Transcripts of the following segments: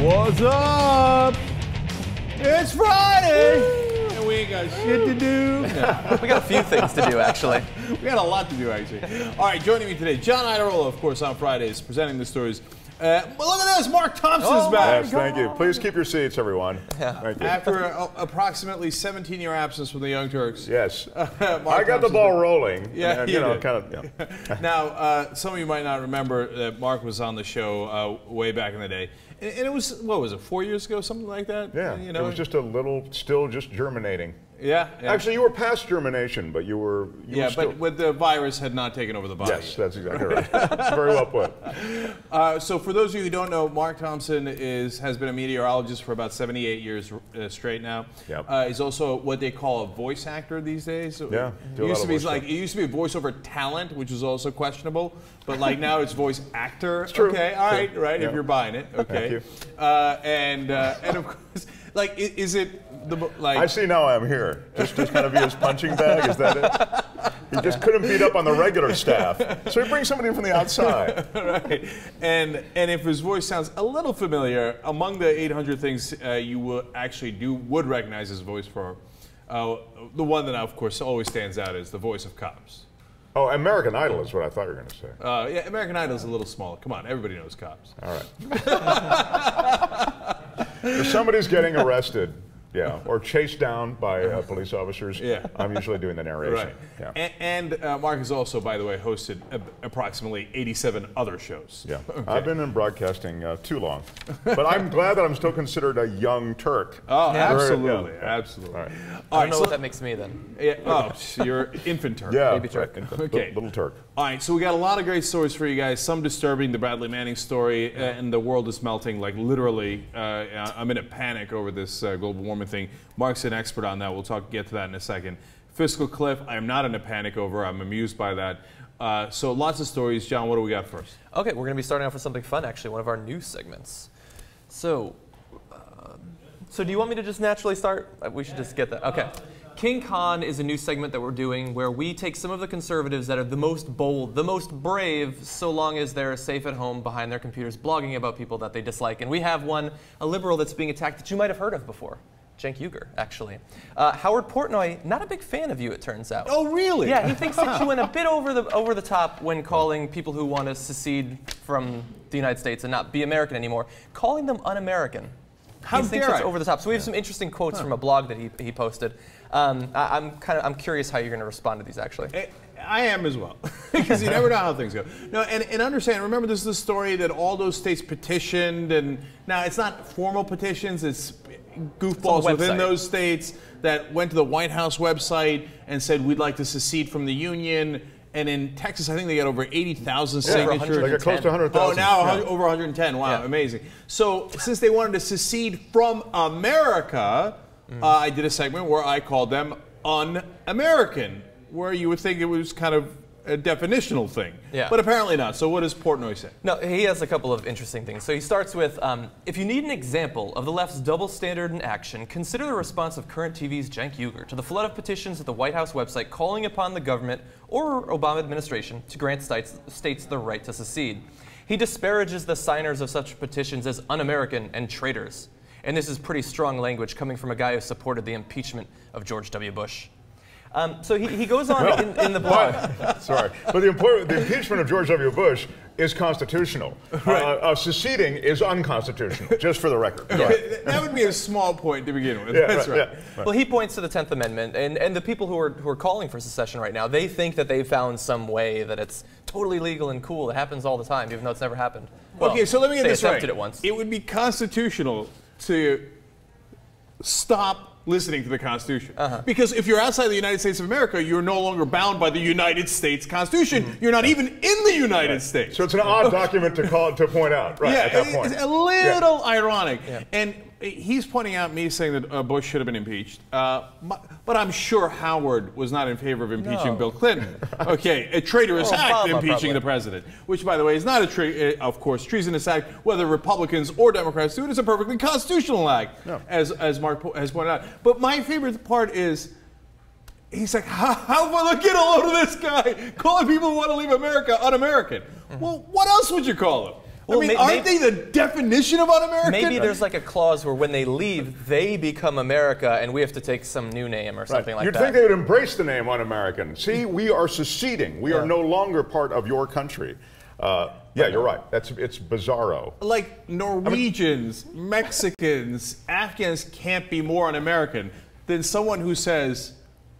What's up? It's Friday! And we ain't got shit to do. No. We got a few things to do, actually. We got a lot to do, actually. All right, joining me today, John Iadarola, of course, on Fridays, presenting the stories. But look at this, Mark Thompson's back. Yes, thank you. Please keep your seats, everyone. Yeah. Thank you. After approximately 17-year absence from the Young Turks. Yes. Mark I got the ball rolling. Yeah, and, you know, did. kind of. Yeah. Now, some of you might not remember that Mark was on the show way back in the day. And it was, what was it, 4 years ago, something like that? Yeah. You know? It was just a little, still just germinating. Yeah. Actually, you were past germination, but you were. You were still, but with the virus had not taken over the body. Yes, that's exactly right. Very well put. So for those of you who don't know, Mark Thompson has been a meteorologist for about 78 years straight now. Yep. He's also what they call a voice actor these days. Yeah. It used to be voiceover talent, which was also questionable, but like now it's voice actor. It's true. Okay, all right, right. Yeah. If you're buying it, okay. Thank you. And of course, like, is it the like? I see now I'm here. Just to kind of be his punching bag. Is that it? He just couldn't beat up on the regular staff, so he brings somebody in from the outside. Right. And if his voice sounds a little familiar, among the 800 things you would recognize his voice for, the one that of course always stands out is the voice of Cops. Oh, American Idol is what I thought you were going to say. Yeah, American Idol is a little small. Come on, everybody knows Cops. All right. If somebody's getting arrested, yeah, or chased down by police officers, Yeah. I'm usually doing the narration. Right. Yeah. And Mark has also, by the way, hosted approximately 87 other shows. Yeah, Okay. I've been in broadcasting too long, but I'm glad that I'm still considered a young Turk. Oh, Yeah. absolutely, Yeah. absolutely. All right. I don't know what that makes me then. Yeah, you're infant Turk. Yeah, Baby Turk. right. Okay. Little Turk. All right, so we got a lot of great stories for you guys. Some disturbing, the Bradley Manning story, and the world is melting. Like literally, I'm in a panic over this global warming thing. Mark's an expert on that. We'll get to that in a second. Fiscal cliff, I am not in a panic over. I'm amused by that. So lots of stories. John, what do we got first? Okay, we're going to be starting off with something fun, actually, one of our news segments. So do you want me to just naturally start? We should just get that. Okay. King Khan is a new segment that we're doing where we take some of the conservatives that are the most bold, the most brave, so long as they're safe at home behind their computers blogging about people that they dislike. And we have one, a liberal that's being attacked that you might have heard of before. Cenk Uygur, actually. Howard Portnoy, not a big fan of you, it turns out. Oh, really? Yeah, he thinks that you went a bit over the top when calling people who want to secede from the United States and not be American anymore, calling them un-American. How He thinks dare that's I? over the top. So we have some interesting quotes from a blog that he posted. I'm curious how you're going to respond to these, actually. I am as well, because you never know how things go. No, and understand, remember this is the story that all those states petitioned, and now it's not formal petitions, it's goofballs within those states that went to the White House website and said, we'd like to secede from the Union. And in Texas, I think they got over 80,000 signatures. They got close to 100,000. Oh, now Yeah. over 110. Wow, Yeah. amazing. So since they wanted to secede from America, I did a segment where I called them un-American, where you would think it was kind of a definitional thing. Yeah. But apparently not. So what does Portnoy say? No, he has a couple of interesting things. So he starts with, if you need an example of the left's double standard in action, consider the response of current TV's Cenk Uygur to the flood of petitions at the White House website calling upon the government or Obama administration to grant states the right to secede. He disparages the signers of such petitions as un-American and traitors. And this is pretty strong language coming from a guy who supported the impeachment of George W. Bush. So he goes on in the blog. Sorry, but the impeachment of George W. Bush is constitutional. Right. Seceding is unconstitutional, just for the record. That would be a small point to begin with. Yeah, That's right. yeah. Well, he points to the 10th Amendment, and the people who are calling for secession right now, they think that they found some way that it's totally legal and cool. It happens all the time, even though it's never happened. Well, Okay, so let me get they this right. attempted it once. It would be constitutional to stop listening to the Constitution. Because if you're outside the United States of America, you're no longer bound by the United States Constitution. You're not even in the United States. So it's an odd document to point out, right? Yeah, at that point. it's a little ironic. Yeah. And he's pointing out me saying that Bush should have been impeached. But I'm sure Howard was not in favor of impeaching Bill Clinton. Okay, a traitorous act impeaching probably. the president, which, by the way, is not of course, treasonous act. Whether Republicans or Democrats do it, it's a perfectly constitutional act, as Mark has pointed out. But my favorite part is, he's like, how will I get a load of this guy calling people who want to leave America un-American? Well, what else would you call him? I mean, aren't they the definition of un-American? Maybe there's like a clause where when they leave, they become America, and we have to take some new name or something like You'd that. think they would embrace the name un-American. See, we are seceding. We are no longer part of your country. Yeah, you're right. It's bizarro. Like Norwegians, Mexicans, Afghans can't be more un-American than someone who says,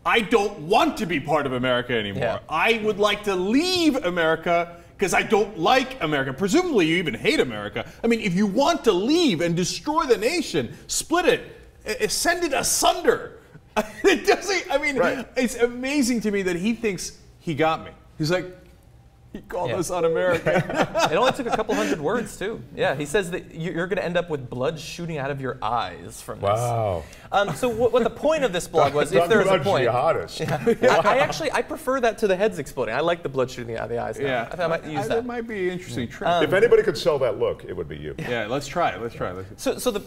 I don't want to be part of America anymore. Yeah. I would like to leave America because I don't like America. Presumably you even hate America. I mean, if you want to leave and destroy the nation, split it, send it asunder. It doesn't, I mean, it's amazing to me that he thinks he got me. He's like, he called us un-American. It only took a couple hundred words, too. Yeah, he says that you're going to end up with blood shooting out of your eyes from this. Wow. So what the point of this blog was, if there's a point... I prefer that to the heads exploding. I like the blood shooting out of the eyes now. Yeah. I think I might use that. That might be an interesting trick. If anybody could sell that look, it would be you. Yeah, let's try it. Let's try it. So the...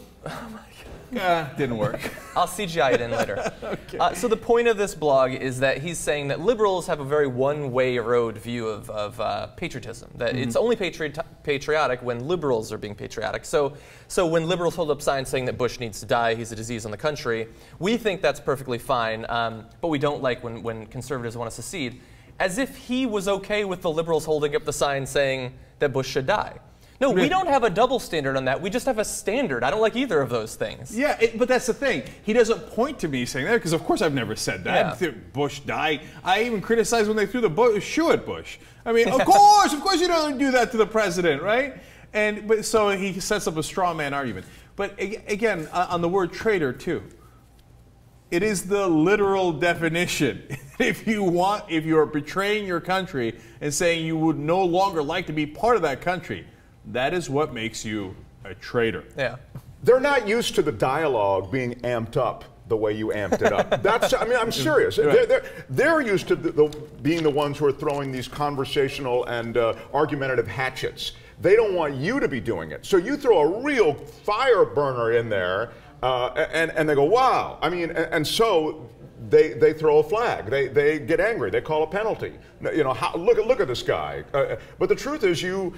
Didn't work. I'll CGI it in later. Okay. So the point of this blog is that he's saying that liberals have a very one-way road view of patriotism. That it's only patriotic when liberals are being patriotic. So when liberals hold up signs saying that Bush needs to die, he's a disease on the country, we think that's perfectly fine, but we don't like when conservatives want to secede, as if he was okay with the liberals holding up the sign saying that Bush should die. No, we don't have a double standard on that. We just have a standard. I don't like either of those things. Yeah, but that's the thing. He doesn't point to me saying that because, of course, I've never said that. Yeah. Bush died. I even criticized when they threw the shoe at Bush. I mean, of course you don't do that to the president, right? But so he sets up a straw man argument. But again, on the word traitor too. It is the literal definition. If you're betraying your country and saying you would no longer like to be part of that country, that is what makes you a traitor. Yeah. They're not used to the dialogue being amped up the way you amped it up. I mean, I'm serious. Right. They're used to being the ones who are throwing these conversational and argumentative hatchets. They don't want you to be doing it. So you throw a real fire burner in there, and they go, wow. I mean, and so they throw a flag. They get angry. They call a penalty. You know, look at this guy. But the truth is, you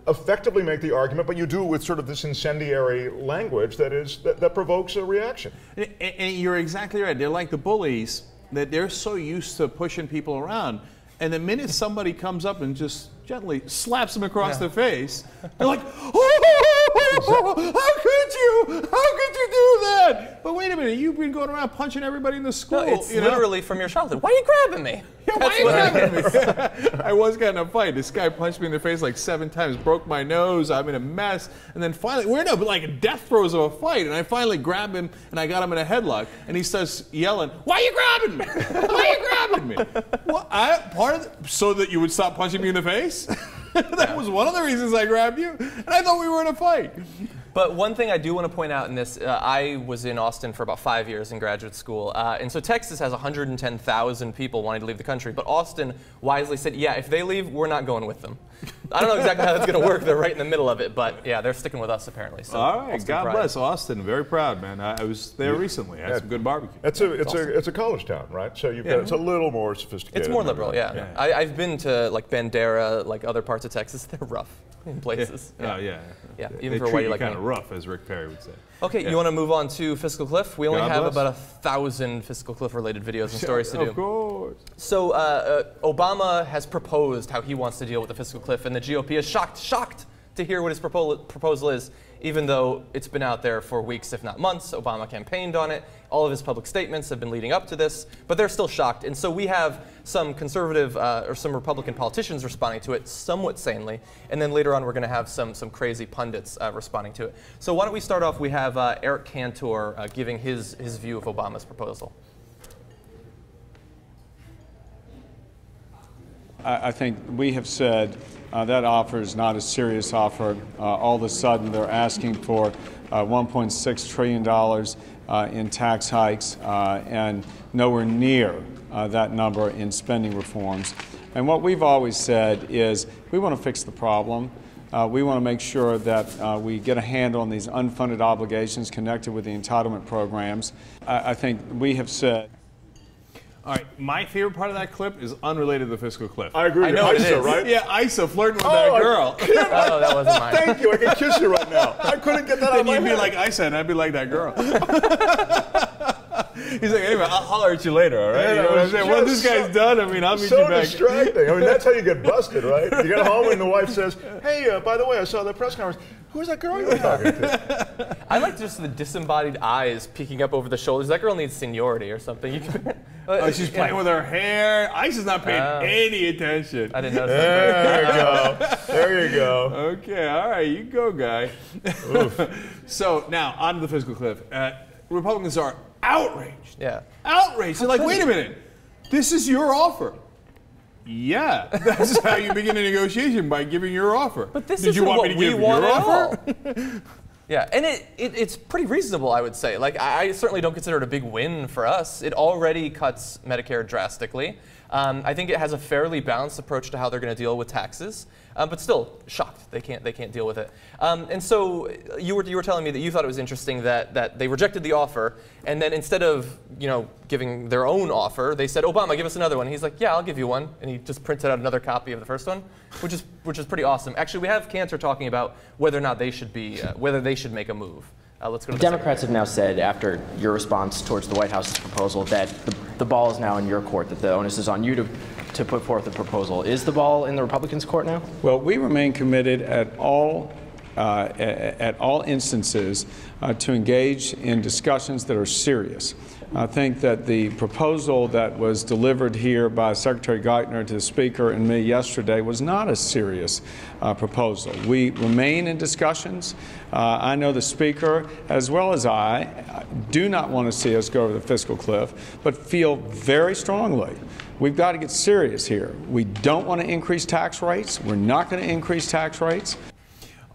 effectively make the argument, but you do it with sort of this incendiary language that provokes a reaction. And you're exactly right. They're like the bullies, that they're so used to pushing people around, and the minute somebody comes up and just gently slaps them across the face, they're like, oh, how could you? How could you do that? But wait a minute, you've been going around punching everybody in the school. No, it's literally from your childhood. Why are you grabbing me? Yeah, why are you grabbing me? I was getting in a fight. This guy punched me in the face like 7 times, broke my nose. I'm in a mess. And then finally, we're in like death throes of a fight. And I finally grab him and I got him in a headlock. And he starts yelling, "Why are you grabbing me? Why are you grabbing me?" Well, so that you would stop punching me in the face? That was one of the reasons I grabbed you. And I thought we were in a fight. But one thing I do want to point out in this, I was in Austin for about 5 years in graduate school. And so Texas has 110,000 people wanting to leave the country. But Austin wisely said, yeah, if they leave, we're not going with them. I don't know exactly how that's going to work. They're right in the middle of it. But yeah, they're sticking with us apparently. So all right, Austin God pride. bless Austin. Very proud, man. I was there recently. I had some good barbecue. It's a college town, right? So it's a little more sophisticated. It's more liberal, yeah. I've been to like Bandera, like other parts of Texas. They're rough in places. Yeah, yeah. They Even for treat white you like kind me. of rough, as Rick Perry would say. Okay, you want to move on to Fiscal Cliff? We only God have bless. about 1,000 Fiscal Cliff related videos and stories to do. Of course. So Obama has proposed how he wants to deal with the fiscal cliff, and the GOP is shocked to hear what his proposal is, even though it's been out there for weeks, if not months. Obama campaigned on it. All of his public statements have been leading up to this, but they're still shocked. And so we have some conservative or some Republican politicians responding to it somewhat sanely, and then later on we're going to have some crazy pundits responding to it. So why don't we start off? We have Eric Cantor giving his view of Obama's proposal. I think we have said that offer is not a serious offer. All of a sudden, they're asking for $1.6 trillion in tax hikes and nowhere near that number in spending reforms. And what we've always said is we want to fix the problem. We want to make sure that we get a handle on these unfunded obligations connected with the entitlement programs. I think we have said. All right, my favorite part of that clip is unrelated to the fiscal cliff. I agree. I know Issa, it is. right? Yeah, Issa flirting with that girl. Oh, that wasn't mine. Thank you. I can kiss you right now. I couldn't get that out of Then my you'd be head. like Issa, and I'd be like that girl. He's like, anyway, I'll holler at you later, all right? Yeah, You know what I'm saying? Once this guy's done, I mean, I'll meet you so back. distracting. I mean, that's how you get busted, right? You get home and the wife says, hey, by the way, I saw the press conference. Who's that girl you were talking to? I like just the disembodied eyes peeking up over the shoulders. That girl needs seniority or something. You can, Oh, she's playing with her hair. Issa's not paying any attention. I didn't notice that. There you go. There you go. Okay, all right, you go, guy. So now, on to the fiscal cliff. Republicans are outraged. Yeah. Outraged. They're like, wait a minute. This is your offer. Yeah, that's how you begin a negotiation, by giving your offer. But this Did you isn't want what me to we give want your at offer? Yeah, and it's pretty reasonable, I would say. Like, I certainly don't consider it a big win for us. It already cuts Medicare drastically. I think it has a fairly balanced approach to how they're going to deal with taxes, but still shocked they can't deal with it. And so you were telling me that you thought it was interesting that they rejected the offer, and then instead of giving their own offer, they said, Obama, give us another one. And he's like, yeah, I'll give you one, and he just printed out another copy of the first one, which is pretty awesome. Actually, we have Cantor talking about whether or not they should be whether they should make a move. Let's go to the Democrats have now said, after your response towards the White House's proposal, that the ball is now in your court, that the onus is on you to put forth a proposal. Is the ball in the Republicans' court now? Well, we remain committed at all instances to engage in discussions that are serious. I think that the proposal that was delivered here by Secretary Geithner to the Speaker and me yesterday was not a serious proposal. We remain in discussions. I know the Speaker, as well as I, do not want to see us go over the fiscal cliff, but feel very strongly we've got to get serious here. We don't want to increase tax rates. We're not going to increase tax rates.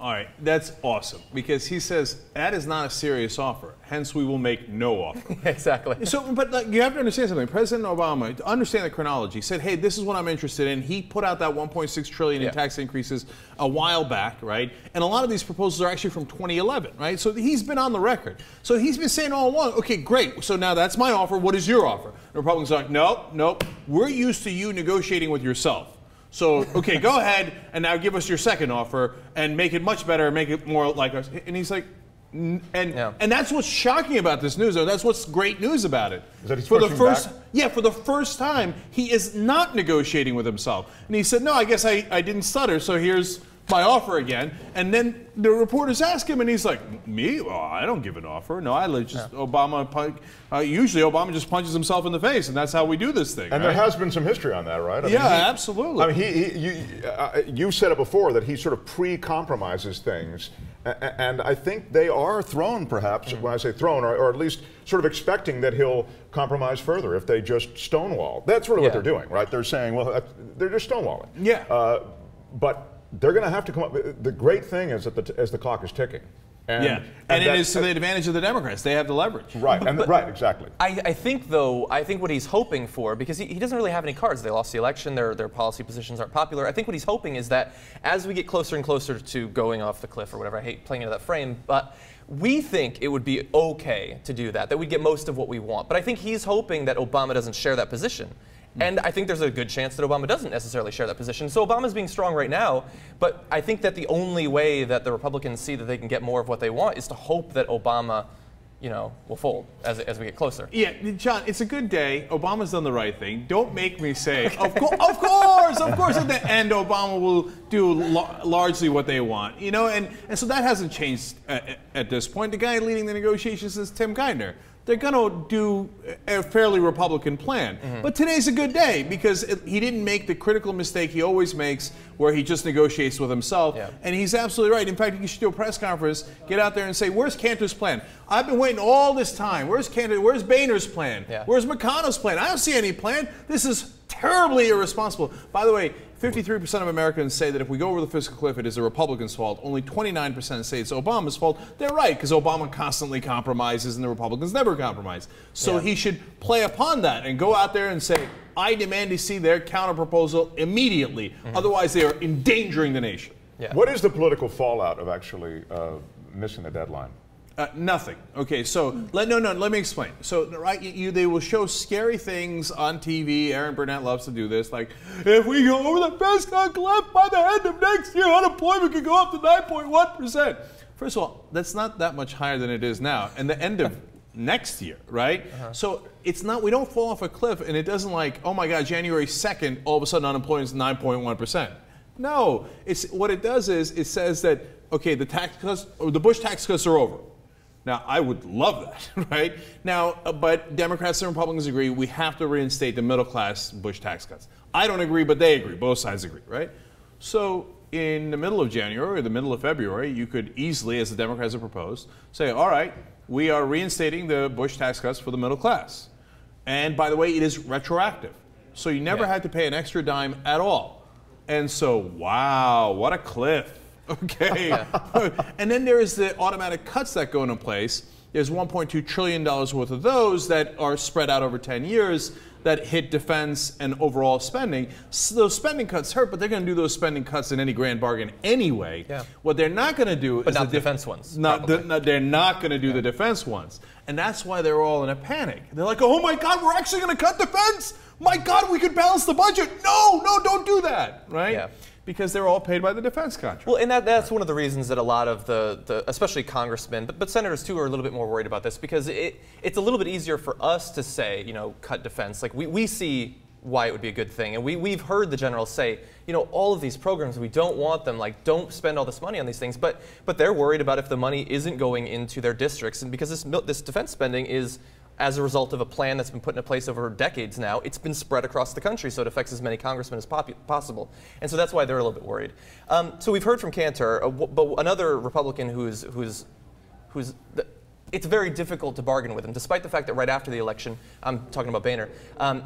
All right, that's awesome, because he says that is not a serious offer, hence we will make no offer. Exactly. So, but you have to understand something. President Obama, to understand the chronology, said, hey, this is what I'm interested in. He put out that $1.6 trillion in tax increases a while back, right? And a lot of these proposals are actually from 2011, right? So he's been on the record. So he's been saying all along, okay, great, so now that's my offer. What is your offer? The Republicans are like, nope, we're used to you negotiating with yourself. So, okay, go ahead and now give us your second offer and make it much better, make it more like us. And he's like, and that's what's shocking about this news, though. That's what's great news about it. Is that he's for the pushing first, back? yeah, for the first time, he is not negotiating with himself. And he said, no, I guess I didn't stutter, so here's my offer again. And then the reporters ask him, and he's like, me? Well, I don't give an offer. No, I just Obama. Usually, Obama just punches himself in the face, and that's how we do this thing. And right? there has been some history on that, right? Yeah, absolutely. I mean, you said it before that he sort of pre-compromises things, and I think they are thrown, perhaps, when I say thrown, or at least sort of expecting that he'll compromise further if they just stonewall. That's really what they're doing, right? They're saying, well, they're just stonewalling. Yeah. But they're going to have to come up. The great thing is that as the clock is ticking. And it is to the advantage of the Democrats. They have the leverage. Right, right, exactly. I think what he's hoping for, because he doesn't really have any cards. They lost the election. Their policy positions aren't popular. I think what he's hoping is that as we get closer and closer to going off the cliff or whatever, I hate playing into that frame, but we think it would be okay to do that we'd get most of what we want. But I think he's hoping that Obama doesn't share that position. And I think there's a good chance that Obama doesn't necessarily share that position. So Obama's being strong right now, but I think that the only way that the Republicans see that they can get more of what they want is to hope that Obama, will fold as we get closer. Yeah, John, it's a good day. Obama's done the right thing. Don't make me say, of course, at the end, Obama will do largely what they want. And so that hasn't changed at this point. The guy leading the negotiations is Tim Geithner. They're going to do a fairly Republican plan. But today's a good day because he didn't make the critical mistake he always makes where he just negotiates with himself. Yeah. And he's absolutely right. In fact, you should do a press conference, get out there and say, where's Cantor's plan? I've been waiting all this time. Where's Cantor? Where's Boehner's plan? Yeah. Where's McConnell's plan? I don't see any plan. This is terribly irresponsible. By the way, 53% of Americans say that if we go over the fiscal cliff, it is the Republicans' fault. Only 29% say it's Obama's fault. They're right, because Obama constantly compromises and the Republicans never compromise. So he should play upon that and go out there and say, I demand to see their counterproposal immediately. Otherwise, they are endangering the nation. Yeah. What is the political fallout of actually missing the deadline? Nothing. Okay, so let me explain. So right, they will show scary things on TV. Aaron Burnett loves to do this. Like, if we go over the FESCON cliff by the end of next year, unemployment could go up to 9.1%. First of all, that's not that much higher than it is now. And the end of next year, right? So it's not. We don't fall off a cliff, and it doesn't like, oh my God, January 2nd, all of a sudden unemployment is 9.1%. No, it's what it does is it says that okay, the tax cuts, or the Bush tax cuts are over. Now, I would love that, right? Now, but Democrats and Republicans agree we have to reinstate the middle-class Bush tax cuts. I don't agree, but they agree. Both sides agree, right? So in the middle of January or the middle of February, you could easily, as the Democrats have proposed, say, all right, we are reinstating the Bush tax cuts for the middle class. And by the way, it is retroactive. So you never had to pay an extra dime at all. And so, wow, what a cliff. Okay. And then there is the automatic cuts that go into place. There's $1.2 trillion worth of those that are spread out over 10 years that hit defense and overall spending. So those spending cuts hurt, but they're going to do those spending cuts in any grand bargain anyway. Yeah. What they're not going to do is not the defense ones. They're not going to do the defense ones. And that's why they're all in a panic. They're like, oh my God, we're actually going to cut defense? My God, we could balance the budget. No, don't do that, right? Yeah. Because they're all paid by the defense contract. Well, and that's one of the reasons that a lot of the especially congressmen, but senators too, are a little bit more worried about this, because it's a little bit easier for us to say, you know, cut defense. Like we see why it would be a good thing, and we've heard the generals say, you know, all of these programs, we don't want them, like don't spend all this money on these things, but they're worried about if the money isn't going into their districts, and because this defense spending is as a result of a plan that's been put into place over decades now, it's been spread across the country, so it affects as many congressmen as possible. And so that's why they're a little bit worried. So we've heard from Cantor, but another Republican who's it's very difficult to bargain with him, despite the fact that right after the election, I'm talking about Boehner,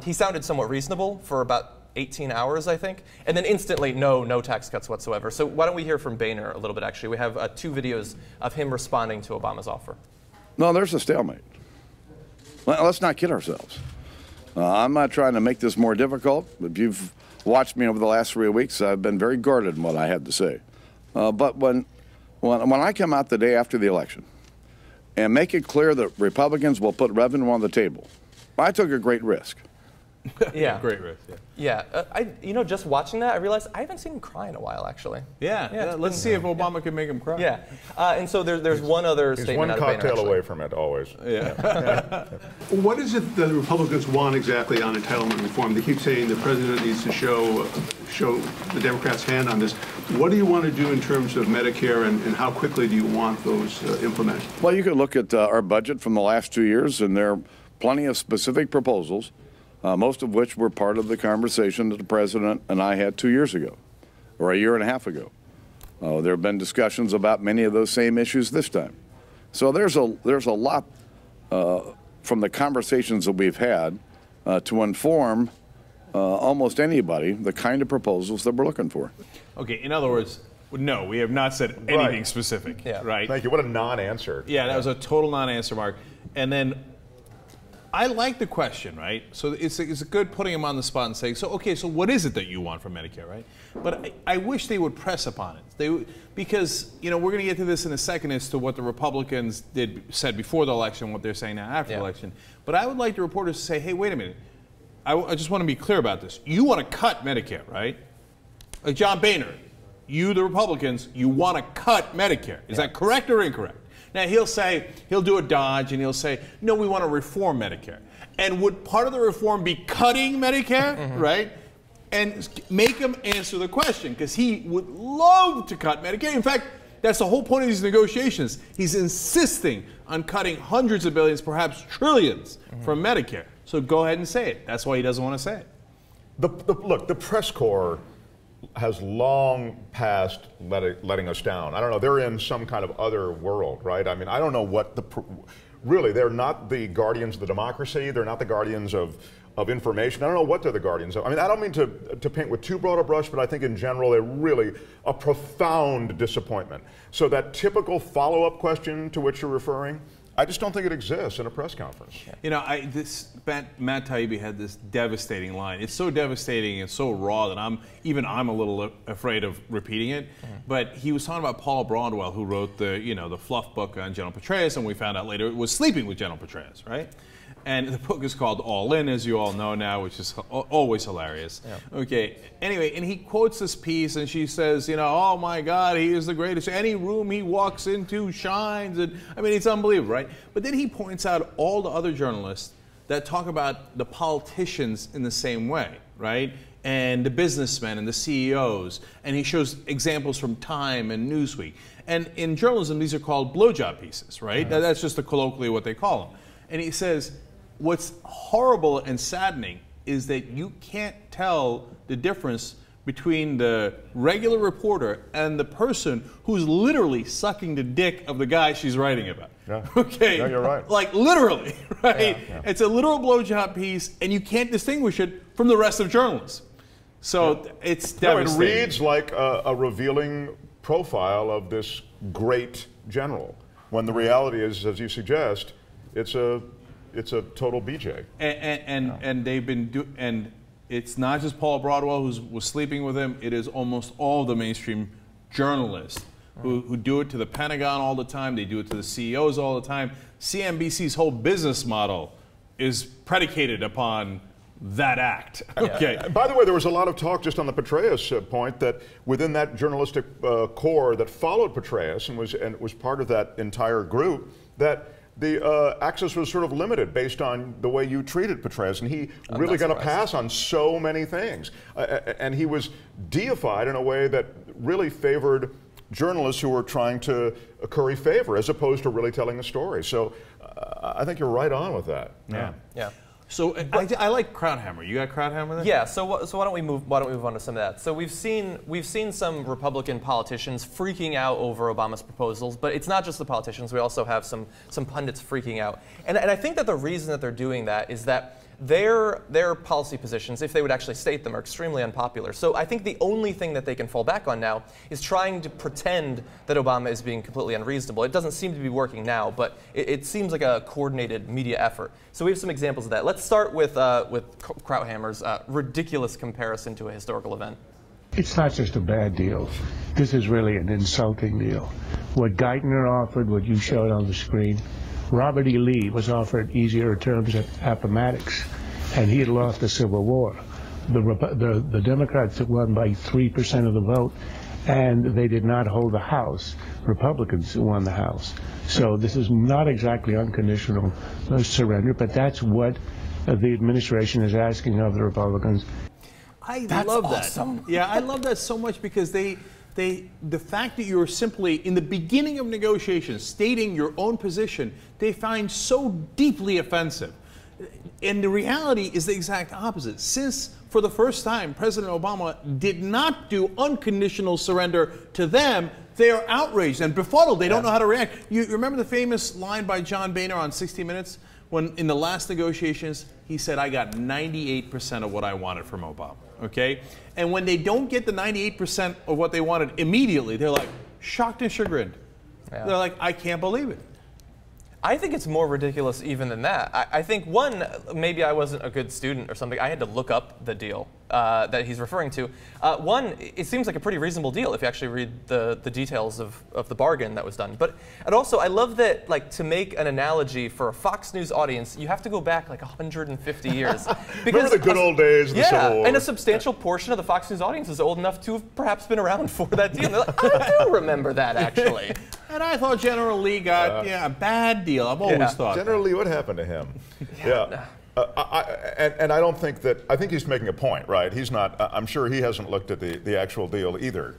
he sounded somewhat reasonable for about 18 hours, I think, and then instantly, no tax cuts whatsoever. So why don't we hear from Boehner a little bit, actually. We have 2 videos of him responding to Obama's offer. No, there's a stalemate. Let's not kid ourselves. I'm not trying to make this more difficult. If you've watched me over the last 3 weeks, I've been very guarded in what I had to say. But when I come out the day after the election and make it clear that Republicans will put revenue on the table, I took a great risk. Yeah. Great risk, yeah. Yeah, you know, just watching that, I realized I haven't seen him cry in a while, actually. Yeah, let's see if Obama can make him cry. Yeah, and so there's one other statement out of Boehner, one cocktail away from it, always. Yeah. What is it that the Republicans want exactly on entitlement reform? They keep saying the president needs to show the Democrats' hand on this. What do you want to do in terms of Medicare, and how quickly do you want those implemented? Well, you can look at our budget from the last 2 years, and there are plenty of specific proposals, most of which were part of the conversation that the president and I had 2 years ago, or a year and a half ago. There have been discussions about many of those same issues this time. So there's a lot from the conversations that we've had to inform almost anybody the kind of proposals that we're looking for. Okay, in other words, no, we have not said anything specific, right? Thank you. What a non-answer. Yeah, that was a total non-answer, Mark. And then I like the question, right? So it's good putting him on the spot and saying, so okay, so what is it that you want from Medicare, right? But I wish they would press upon it. Because, you know, we're going to get to this in a second as to what the Republicans said before the election, what they're saying now after the election. But I would like the reporters to say, hey, wait a minute. I just want to be clear about this. You want to cut Medicare, right? Like John Boehner, you, the Republicans, you want to cut Medicare. Is that correct or incorrect? Now, he'll do a dodge, and he'll say, no, we want to reform Medicare. And would part of the reform be cutting Medicare, right? And make him answer the question, because he would love to cut Medicare. In fact, that's the whole point of these negotiations. He's insisting on cutting hundreds of billions, perhaps trillions, from Medicare. So go ahead and say it. That's why he doesn't want to say it. Look, the press corps has long past letting us down. I don't know, they're in some kind of other world, right? I mean, I don't know what really, they're not the guardians of the democracy, they're not the guardians of information. I don't know what they're the guardians of. I mean, I don't mean to paint with too broad a brush, but I think in general they're really a profound disappointment. So that typical follow-up question to which you're referring, I just don't think it exists in a press conference. You know, Matt Taibbi had this devastating line. It's so devastating and so raw that I'm a little afraid of repeating it. But he was talking about Paula Broadwell, who wrote the fluff book on General Petraeus, and we found out later it was sleeping with General Petraeus, right? And the book is called All In, as you all know now, which is always hilarious. Yeah. Okay. Anyway, and he quotes this piece, and she says, oh my God, he is the greatest. Any room he walks into shines. And I mean, it's unbelievable, right? But then he points out all the other journalists that talk about the politicians in the same way, right? And the businessmen and the CEOs. And he shows examples from Time and Newsweek. And in journalism, these are called blowjob pieces, right? Mm-hmm. That's just colloquially what they call them. And he says, what's horrible and saddening is that you can't tell the difference between the regular reporter and the person who's literally sucking the dick of the guy she's writing about. Yeah. Okay. No, you're right. Like literally, right? Yeah. It's a literal blowjob piece, and you can't distinguish it from the rest of journalists. So it's devastating. No, it reads like a revealing profile of this great general, when the reality is, as you suggest, it's a total BJ. And they've been and it's not just Paula Broadwell who was sleeping with him. It is almost all the mainstream journalists who do it to the Pentagon all the time. They do it to the CEOs all the time. CNBC's whole business model is predicated upon that act. Okay. By the way, there was a lot of talk just on the Petraeus point that within that journalistic core that followed Petraeus and was part of that entire group, that the access was sort of limited based on the way you treated Petraeus, and he really got a pass on so many things. And he was deified in a way that really favored journalists who were trying to curry favor as opposed to really telling the story. So I think you're right on with that. Yeah. So I like Krauthammer. You got Krauthammer there? Yeah. So why don't we move on to some of that? So we've seen some Republican politicians freaking out over Obama's proposals, but it's not just the politicians. We also have some pundits freaking out, and I think that the reason that they're doing that is that their policy positions, if they would actually state them, are extremely unpopular. So I think the only thing that they can fall back on now is trying to pretend that Obama is being completely unreasonable. It doesn't seem to be working now, but it seems like a coordinated media effort. So we have some examples of that. Let's start with Krauthammer's ridiculous comparison to a historical event. It's not just a bad deal. This is really an insulting deal. What Geithner offered, what you showed on the screen, Robert E. Lee was offered easier terms at Appomattox, and he had lost the Civil War. The Democrats won by 3% of the vote, and they did not hold the House. Republicans won the House. So this is not exactly unconditional surrender, but that's what the administration is asking of the Republicans. I love that. Awesome. Yeah, I love that so much because the fact that you're simply, in the beginning of negotiations, stating your own position, they find so deeply offensive. And the reality is the exact opposite. Since, for the first time, President Obama did not do unconditional surrender to them, they are outraged and befuddled. They don't know how to react. You remember the famous line by John Boehner on 60 Minutes? When, in the last negotiations, he said, I got 98% of what I wanted from Obama, okay? And when they don't get the 98% of what they wanted immediately, they're like shocked and chagrined. Yeah. They're like, I can't believe it. I think it's more ridiculous even than that. I think, one, maybe I wasn't a good student or something. I had to look up the deal that he's referring to. One, it seems like a pretty reasonable deal if you actually read the details of the bargain that was done. And also, I love that, like, to make an analogy for a Fox News audience, you have to go back like 150 years. Remember the good old days of the Civil War. And a substantial portion of the Fox News audience is old enough to have perhaps been around for that deal. And they're like, I do remember that, actually. And I thought General Lee got a bad deal. I've always thought General Lee, what happened to him? And I don't think that, I think he's making a point, right? He's not, I'm sure he hasn't looked at the actual deal either.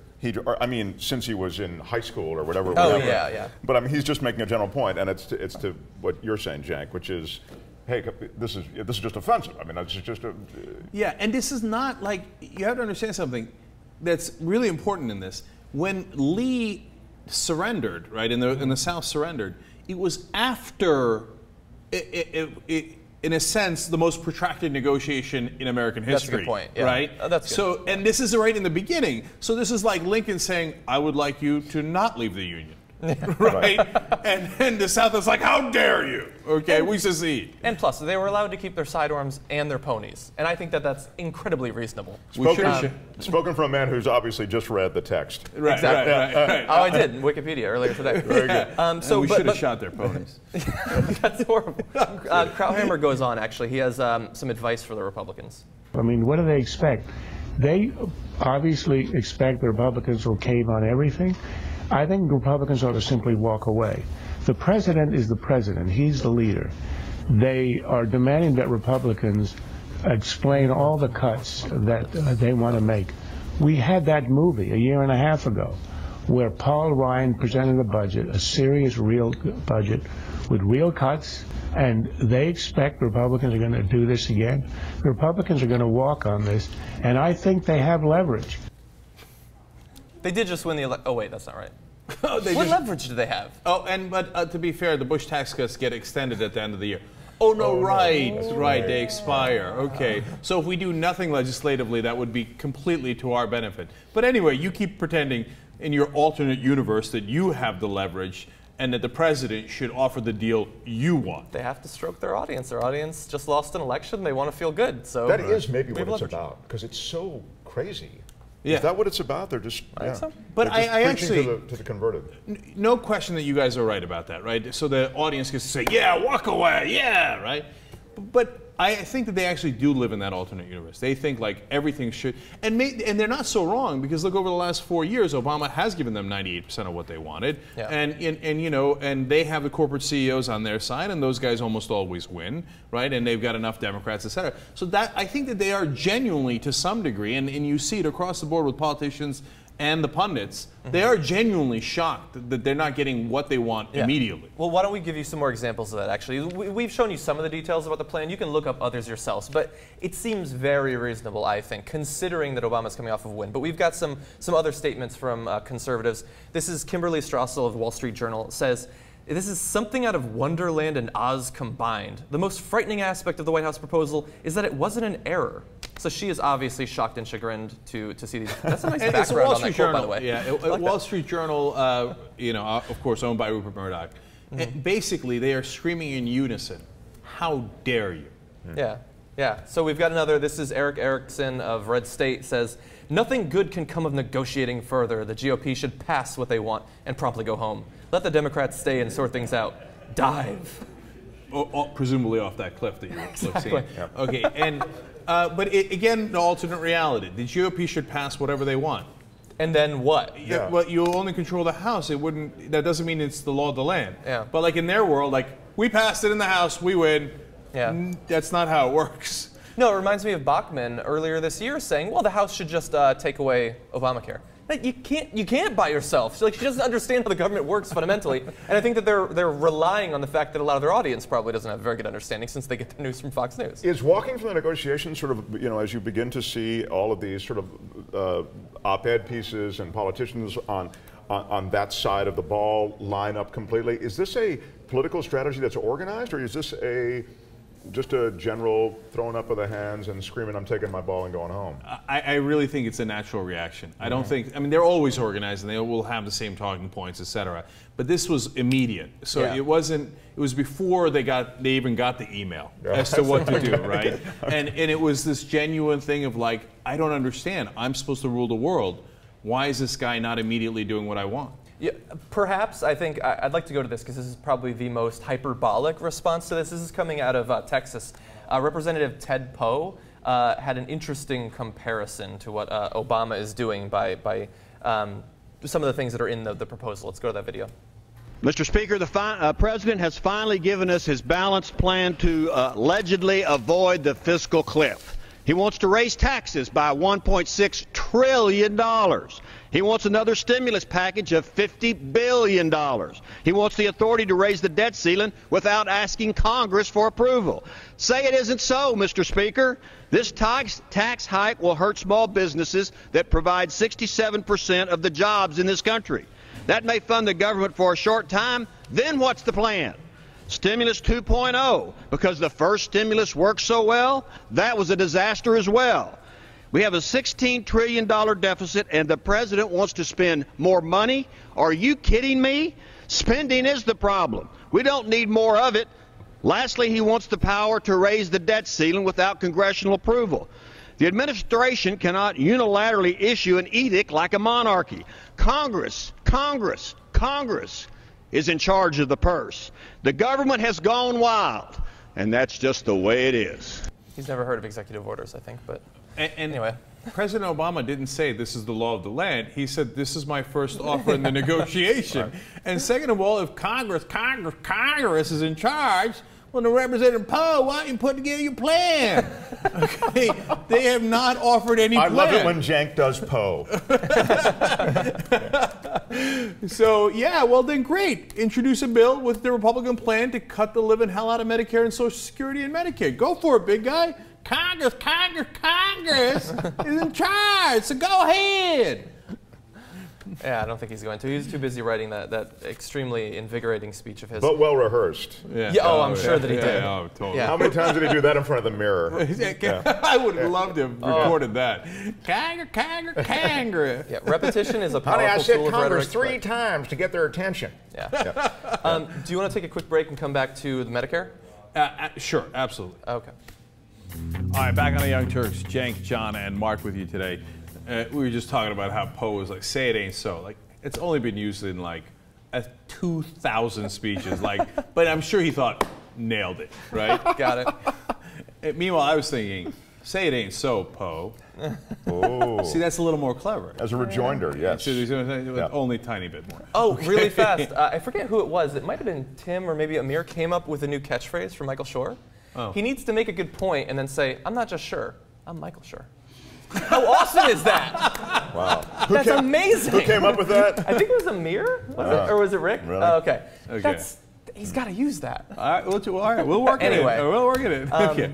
I mean, since he was in high school or whatever. Yeah. But I mean, he's just making a general point, and it's to what you're saying, Cenk, which is, hey, this is just offensive. I mean, that's just a... Yeah, and this is not like, you have to understand something that's really important in this. When Lee surrendered, right, in the South surrendered, it was after, in a sense, the most protracted negotiation in American history. That's a good point, yeah. Right? That's good. So, and this is right in the beginning. So this is like Lincoln saying, I would like you to not leave the Union. right? And then the South is like, how dare you? Okay, we secede. And plus, they were allowed to keep their sidearms and their ponies. And I think that that's incredibly reasonable. Spoken from a man who's obviously just read the text. Right, exactly. right. Oh, I did, in Wikipedia earlier today. Very good. So we should have shot their ponies. That's horrible. Krauthammer goes on, actually. He has some advice for the Republicans. I mean, what do they expect? They obviously expect the Republicans will cave on everything. I think Republicans ought to simply walk away. The president is the president. He's the leader. They are demanding that Republicans explain all the cuts that they want to make. We had that movie a year and a half ago where Paul Ryan presented a budget, a serious, real budget with real cuts, and they expect Republicans are going to do this again. The Republicans are going to walk on this, and I think they have leverage. They did just win the election. Oh, wait, that's not right. What leverage do they have? Oh, but to be fair, the Bush tax cuts get extended at the end of the year. Oh, no, right, they expire. Okay, so if we do nothing legislatively, that would be completely to our benefit. But anyway, you keep pretending in your alternate universe that you have the leverage and that the president should offer the deal you want. They have to stroke their audience. Their audience just lost an election. They want to feel good. So that is maybe what it's about, because it's so crazy. Yeah. Is that what it's about? They're just, so. But I actually, to the converted. No question that you guys are right about that, right? So the audience gets to say, yeah, walk away, yeah, right? But I think that they actually do live in that alternate universe. They think like everything should, and they're not so wrong, because look, over the last 4 years, Obama has given them 98% of what they wanted, and they have the corporate CEOs on their side, and those guys almost always win, right? And they've got enough Democrats, et cetera. So that I think that they are genuinely, to some degree, and you see it across the board with politicians and the pundits, they are genuinely shocked that they're not getting what they want immediately. Well, why don't we give you some more examples of that, actually. We've shown you some of the details about the plan. You can look up others yourselves. But it seems very reasonable, I think, considering that Obama's coming off of a win. But we've got some other statements from conservatives. This is Kimberly Strassel of the Wall Street Journal. It says, this is something out of Wonderland and Oz combined. The most frightening aspect of the White House proposal is that it wasn't an error. So she is obviously shocked and chagrined to see these. That's a nice background on that quote, by the way. Yeah, Wall Street Journal, of course, owned by Rupert Murdoch. And basically, they are screaming in unison, how dare you? Yeah. So we've got another. This is Eric Erickson of Red State. Says, nothing good can come of negotiating further. The GOP should pass what they want and promptly go home. Let the Democrats stay and sort things out. Dive. Presumably off that cliff that you're seeing. Yep. Okay, and but again, the alternate reality. The GOP should pass whatever they want. And then what? Yeah. Well, you only control the House. It wouldn't. That doesn't mean it's the law of the land. Yeah. But like in their world, like we passed it in the House, we win. Yeah. That's not how it works. No, it reminds me of Bachmann earlier this year saying, well, the House should just take away Obamacare. You can't by yourself. Like, she doesn't understand how the government works fundamentally. And I think that they're relying on the fact that a lot of their audience probably doesn't have a very good understanding, since they get their news from Fox News. Is walking from the negotiations sort of, as you begin to see all of these sort of op-ed pieces and politicians on that side of the ball line up completely, is this a political strategy that's organized, or is this just a general throwing up of the hands and screaming, I'm taking my ball and going home? I really think it's a natural reaction. I don't think, they're always organized and they will have the same talking points, et cetera. But this was immediate. So it was before they even got the email as to what to do, right? And it was this genuine thing of like, I don't understand. I'm supposed to rule the world. Why is this guy not immediately doing what I want? Yeah, perhaps. I think I'd like to go to this because this is probably the most hyperbolic response to this. This is coming out of Texas. Representative Ted Poe had an interesting comparison to what Obama is doing by some of the things that are in the proposal. Let's go to that video. Mr. Speaker, the President has finally given us his balanced plan to allegedly avoid the fiscal cliff. He wants to raise taxes by $1.6 trillion. He wants another stimulus package of $50 billion. He wants the authority to raise the debt ceiling without asking Congress for approval. Say it isn't so, Mr. Speaker. This tax hike will hurt small businesses that provide 67% of the jobs in this country. That may fund the government for a short time. Then what's the plan? Stimulus 2.0, because the first stimulus worked so well, that was a disaster as well. We have a $16 trillion deficit, and the president wants to spend more money? Are you kidding me? Spending is the problem. We don't need more of it. Lastly, he wants the power to raise the debt ceiling without congressional approval. The administration cannot unilaterally issue an edict like a monarchy. Congress is in charge of the purse. The government has gone wild, and that's just the way it is. He's never heard of executive orders, I think, but and anyway. President Obama didn't say this is the law of the land. He said this is my first offer in the negotiation. Right. And second of all, if Congress is in charge, well, the Representative Poe, why don't you put together your plan? Okay, they have not offered any plan. I love it when Cenk does Poe. So, yeah, well then great. Introduce a bill with the Republican plan to cut the living hell out of Medicare and Social Security and Medicaid. Go for it, big guy. Congress is in charge, so go ahead. Yeah, I don't think he's going to. He's too busy writing that extremely invigorating speech of his. But well rehearsed. Yeah, I'm sure that he did. Yeah, oh, totally. Yeah. How many times did he do that in front of the mirror? I would have loved to have recorded that. Congress. Yeah, repetition is a powerful Honey, I said tool of Congress rhetoric, 3 times to get their attention. Yeah. Do you want to take a quick break and come back to the Medicare? Sure, absolutely. Okay. All right, back on the Young Turks. Cenk, John, and Mark with you today. We were just talking about how Poe was like, say it ain't so. Like, it's only been used in like 2,000 speeches. Like, but I'm sure he thought, nailed it, right? Got it. Meanwhile, I was thinking, say it ain't so, Poe. Oh. See, that's a little more clever. As a rejoinder, yes. So only a tiny bit more. Oh, really fast. I forget who it was. It might have been Tim or maybe Amir came up with a new catchphrase for Michael Schur. Oh. He needs to make a good point and then say, I'm not just Schur, I'm Michael Schur. How awesome is that? Wow. That's amazing. Who came up with that? I think it was Amir, or was it Rick? Really? Oh, okay. He's got to use that. All right, we'll work it anyway. We'll work it. Okay.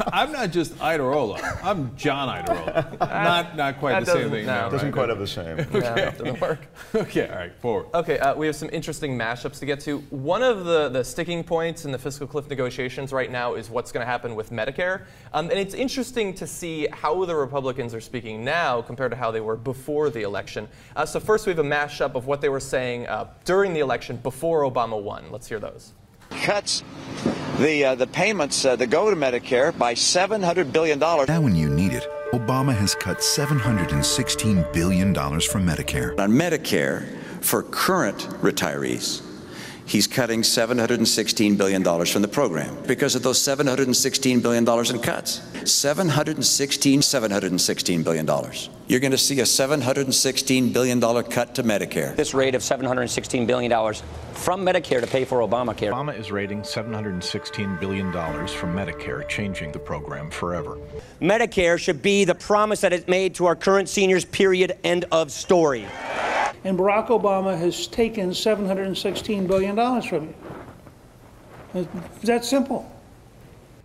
I'm not just Idarola. I'm John Idarola. Not quite the same thing. No, doesn't quite have the same. Okay. No, it doesn't work. Okay, all right, forward. Okay, we have some interesting mashups to get to. One of the sticking points in the fiscal cliff negotiations right now is what's going to happen with Medicare. And it's interesting to see how the Republicans are speaking now compared to how they were before the election. So first we have a mashup of what they were saying during the election before Obama won. Let's hear those. Cuts the payments that go to Medicare by $700 billion. Now when you need it, Obama has cut $716 billion from Medicare. On Medicare, for current retirees, he's cutting $716 billion from the program because of those $716 billion in cuts. $716 billion. You're going to see a $716 billion cut to Medicare. This rate of $716 billion from Medicare to pay for Obamacare. Obama is rating $716 billion from Medicare, changing the program forever. Medicare should be the promise that it made to our current seniors, period, end of story. And Barack Obama has taken $716 billion from you. That's simple.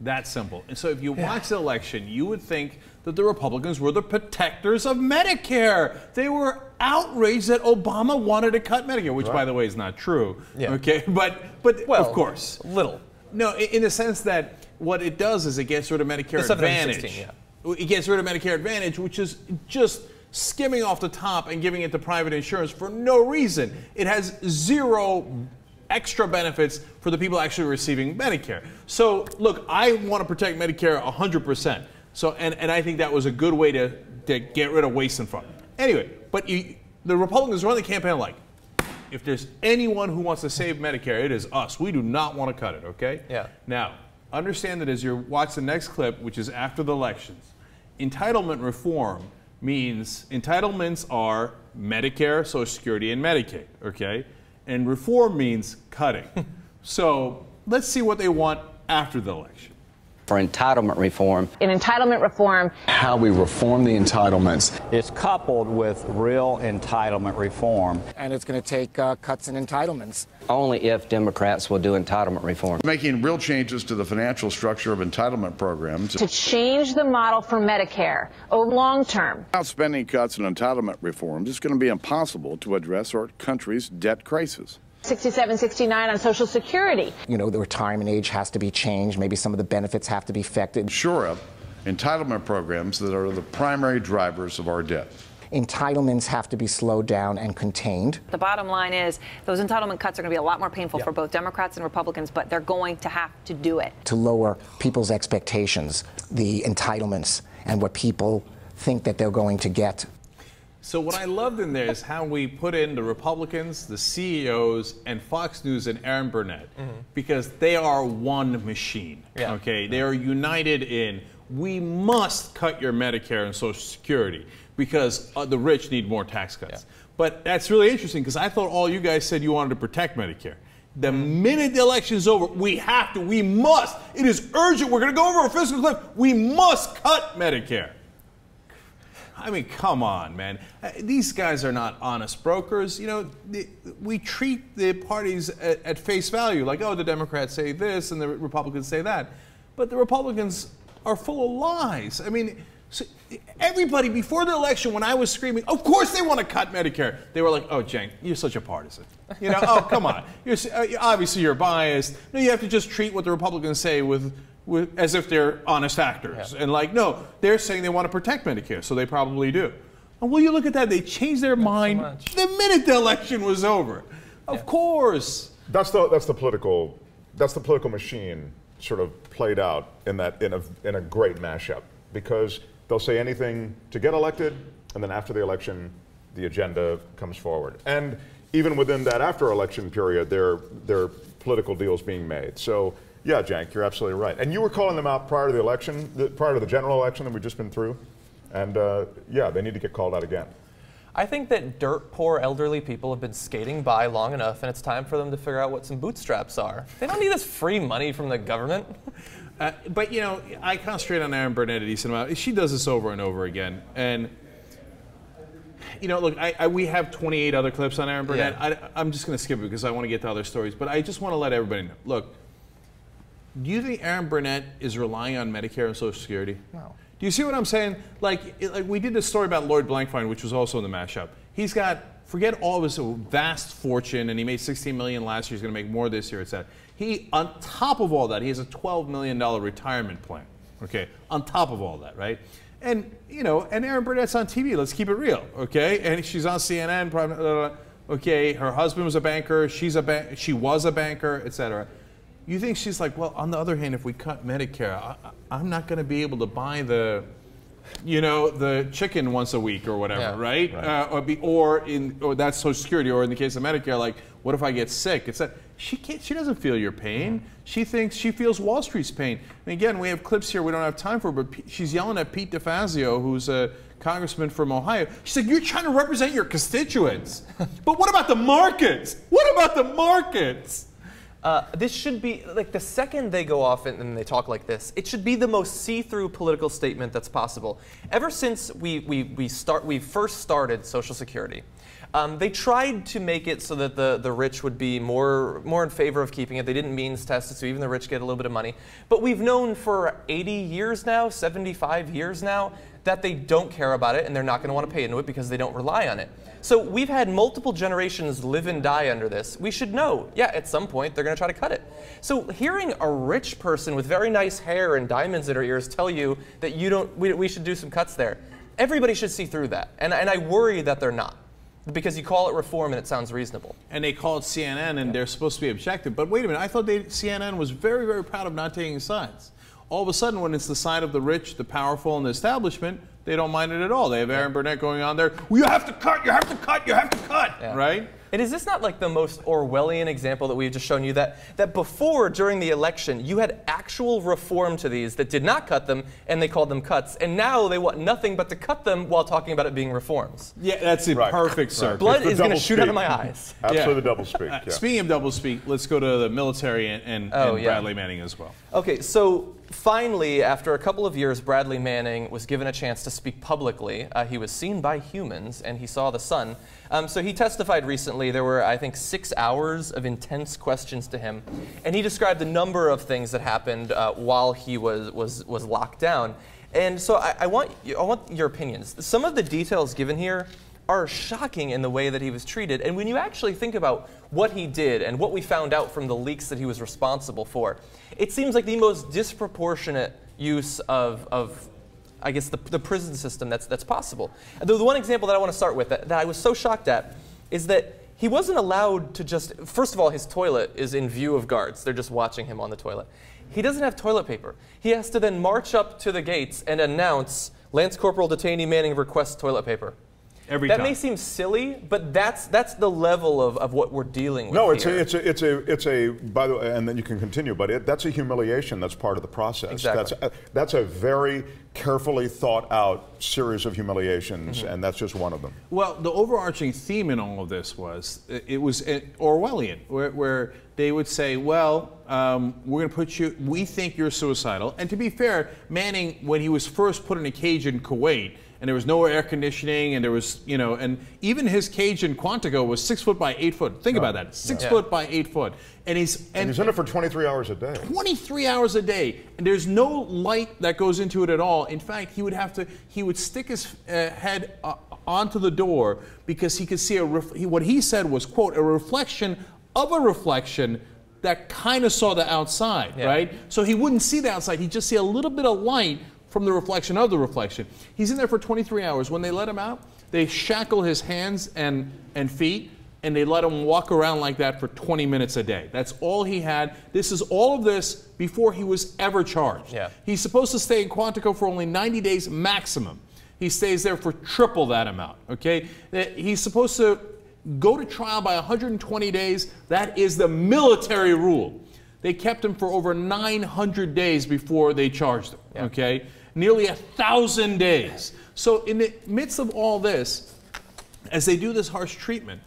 That's simple. And so if you watch the election, you would think that the Republicans were the protectors of Medicare. They were outraged that Obama wanted to cut Medicare, which, by the way, is not true. Yeah. Okay, but well, of course, little. No, in the sense that what it does is it gets rid of Medicare Advantage. Yeah. It gets rid of Medicare Advantage, which is just skimming off the top and giving it to private insurance for no reason. It has zero extra benefits for the people actually receiving Medicare. So, look, I want to protect Medicare 100%. So, and I think that was a good way to get rid of waste and fraud. Anyway, but the Republicans run the campaign like, if there's anyone who wants to save Medicare, it is us. We do not want to cut it, okay? Yeah. Now, understand that as you watch the next clip, which is after the elections, entitlement reform means entitlements are Medicare, Social Security, and Medicaid, okay? And reform means cutting. So let's see what they want after the election. For entitlement reform. In entitlement reform, how we reform the entitlements. It's coupled with real entitlement reform. And it's going to take cuts in entitlements. Only if Democrats will do entitlement reform. Making real changes to the financial structure of entitlement programs. To change the model for Medicare, long term. Without spending cuts and entitlement reforms, it's going to be impossible to address our country's debt crisis. 67, 69 on Social Security. You know, the retirement age has to be changed. Maybe some of the benefits have to be affected. Shore up entitlement programs that are the primary drivers of our debt. Entitlements have to be slowed down and contained. The bottom line is those entitlement cuts are going to be a lot more painful for both Democrats and Republicans, but they're going to have to do it. To lower people's expectations, the entitlements, and what people think that they're going to get. So what I loved in there is how we put in the Republicans, the CEOs, and Fox News and Aaron Burnett, because they are one machine, okay? They are united in, we must cut your Medicare and Social Security because the rich need more tax cuts. But that's really interesting because I thought all you guys said you wanted to protect Medicare. The minute the election is over, we have to, we must, it is urgent, we're going to go over a fiscal cliff, we must cut Medicare. I mean, come on, man. These guys are not honest brokers. You know, we treat the parties at face value, like, oh, the Democrats say this and the Republicans say that. But the Republicans are full of lies. I mean, so everybody, before the election, when I was screaming, of course they want to cut Medicare, they were like, oh, Cenk, you're such a partisan. You know, oh, come on. Obviously, you're biased. No, you have to just treat what the Republicans say as if they're honest actors. And like, no, they're saying they want to protect Medicare, so they probably do. And will you look at that? They changed their mind the minute the election was over. Of course. That's the political machine sort of played out in a great mashup, because they'll say anything to get elected, and then after the election, the agenda comes forward. And even within that after-election period, there are political deals being made. So, yeah, Cenk, you're absolutely right. And you were calling them out prior to the election, prior to the general election that we've just been through. And, yeah, they need to get called out again. I think that dirt poor elderly people have been skating by long enough, and it's time for them to figure out what some bootstraps are. They don't need this free money from the government. But, you know, I concentrate on Aaron Burnett a decent amount. She does this over and over again. And, you know, look, we have 28 other clips on Aaron Burnett. Yeah. I'm just going to skip it because I want to get to other stories. But I just want to let everybody know. Look, do you think Aaron Burnett is relying on Medicare and Social Security? No. Do you see what I'm saying? Like we did this story about Lloyd Blankfein, which was also in the mashup. He's got, forget all of his vast fortune, and he made $16 million last year. He's going to make more this year, etc. He, on top of all that, he has a $12 million retirement plan. Okay, on top of all that, right? And you know, and Aaron Burnett's on TV. Let's keep it real, okay? And she's on CNN. Okay, her husband was a banker. She was a banker, etc. You think she's like, well, on the other hand, if we cut Medicare, I'm not going to be able to buy the, you know, the chicken once a week or whatever, right? Or that's Social Security, or in the case of Medicare, like, what if I get sick? It's that she doesn't feel your pain. She feels Wall Street's pain. And again, we have clips here we don't have time for, but she's yelling at Pete DeFazio, who's a congressman from Ohio. She's like, you're trying to represent your constituents. But what about the markets? What about the markets? This should be, like, the second they go off and they talk like this, it should be the most see-through political statement that's possible. Ever since we first started Social Security, they tried to make it so that the rich would be more in favor of keeping it. They didn't means test it, so even the rich get a little bit of money. But we've known for 80 years now, 75 years now, that they don't care about it and they're not going to want to pay into it because they don't rely on it. So we've had multiple generations live and die under this. We should know, yeah, at some point they're going to try to cut it. So hearing a rich person with very nice hair and diamonds in her ears tell you that we should do some cuts there, everybody should see through that. And I worry that they're not. Because you call it reform and it sounds reasonable. And they call it CNN and they're supposed to be objective. But wait a minute, I thought CNN was very, very proud of not taking sides. All of a sudden, when it's the side of the rich, the powerful, and the establishment, they don't mind it at all. They have Aaron Burnett going on there, well, you have to cut, you have to cut, you have to cut, right? And is this not like the most Orwellian example that we've just shown you, that before, during the election, you had actual reform to these that did not cut them, and they called them cuts, and now they want nothing but to cut them while talking about it being reforms? Yeah, that's a perfect circle. Blood is going to shoot out of my eyes. Absolutely double speak. Speaking of double speak, let's go to the military and Bradley Manning as well. Okay, so finally, after a couple of years, Bradley Manning was given a chance to speak publicly. He was seen by humans, and he saw the sun. So he testified recently. There were, I think, 6 hours of intense questions to him, and he described a number of things that happened while he was locked down. And so I want your opinions. Some of the details given here are shocking in the way that he was treated. And when you actually think about what he did and what we found out from the leaks that he was responsible for, it seems like the most disproportionate use of I guess, the prison system that's possible. The one example that I want to start with that I was so shocked at is that he wasn't allowed to just, first of all, his toilet is in view of guards. They're just watching him on the toilet. He doesn't have toilet paper. He has to then march up to the gates and announce, Lance Corporal Detainee Manning requests toilet paper. Every time. That may seem silly, but that's the level of what we're dealing with. No, here. it's a by the way, and then you can continue, but that's a humiliation that's part of the process. Exactly. That's a very carefully thought out series of humiliations, and that's just one of them. Well, the overarching theme in all of this was Orwellian, where they would say, well, we're going to put you, we think you're suicidal. And to be fair, Manning, when he was first put in a cage in Kuwait, and there was no air conditioning, and there was, and even his cage in Quantico was 6 foot by 8 foot. Think about that, 6 foot by 8 foot. And he's in it for 23 hours a day. 23 hours a day, and there's no light that goes into it at all. In fact, he would stick his head onto the door because he could see what he said was, quote, a reflection of a reflection that kind of saw the outside, right? So he wouldn't see the outside, he'd just see a little bit of light from the reflection of the reflection. He's in there for 23 hours. When they let him out, they shackle his hands and feet, and they let him walk around like that for 20 minutes a day. That's all he had. This is all of this before he was ever charged. Yeah. He's supposed to stay in Quantico for only 90 days maximum. He stays there for triple that amount, okay? He's supposed to go to trial by 120 days. That is the military rule. They kept him for over 900 days before they charged him, okay? Nearly 1,000 days. So in the midst of all this, as they do this harsh treatment,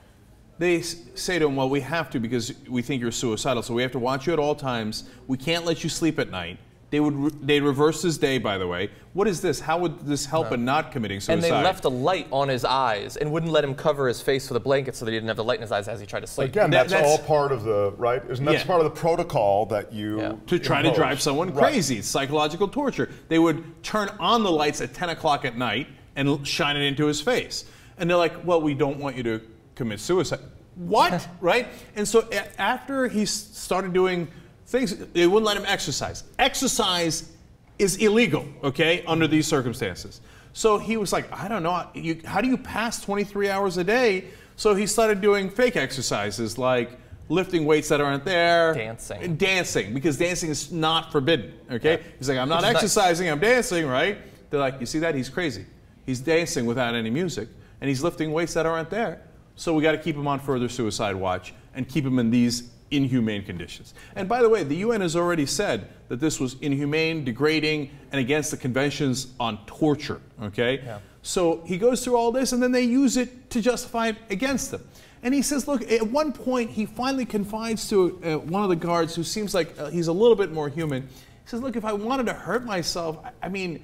they say to him, well, we have to because we think you're suicidal, so we have to watch you at all times. We can't let you sleep at night. They'd reverse his day, by the way. What is this? How would this help in not committing suicide? And they left a light on his eyes and wouldn't let him cover his face with a blanket so that he didn't have the light in his eyes as he tried to sleep. Again, that's all part of the, right? Isn't that part of the protocol that you to try to drive someone crazy. It's psychological torture. They would turn on the lights at 10 o'clock at night and shine it into his face. And they're like, well, we don't want you to commit suicide. What? Right? And so after he started doing things, they wouldn't let him exercise. Exercise is illegal, okay, under these circumstances. So he was like, I don't know, how do you pass 23 hours a day? So he started doing fake exercises like lifting weights that aren't there. Dancing. Dancing, because dancing is not forbidden, okay? He's like, I'm not exercising, I'm dancing, right? They're like, you see that? He's crazy. He's dancing without any music, and he's lifting weights that aren't there. So we got to keep him on further suicide watch and keep him in these inhumane conditions. And by the way, the UN has already said that this was inhumane, degrading, and against the conventions on torture, okay? Yeah. So he goes through all this, and then they use it to justify it against them. And he says, look, at one point, he finally confides to one of the guards who seems like he's a little bit more human. He says, look, if I wanted to hurt myself, I mean,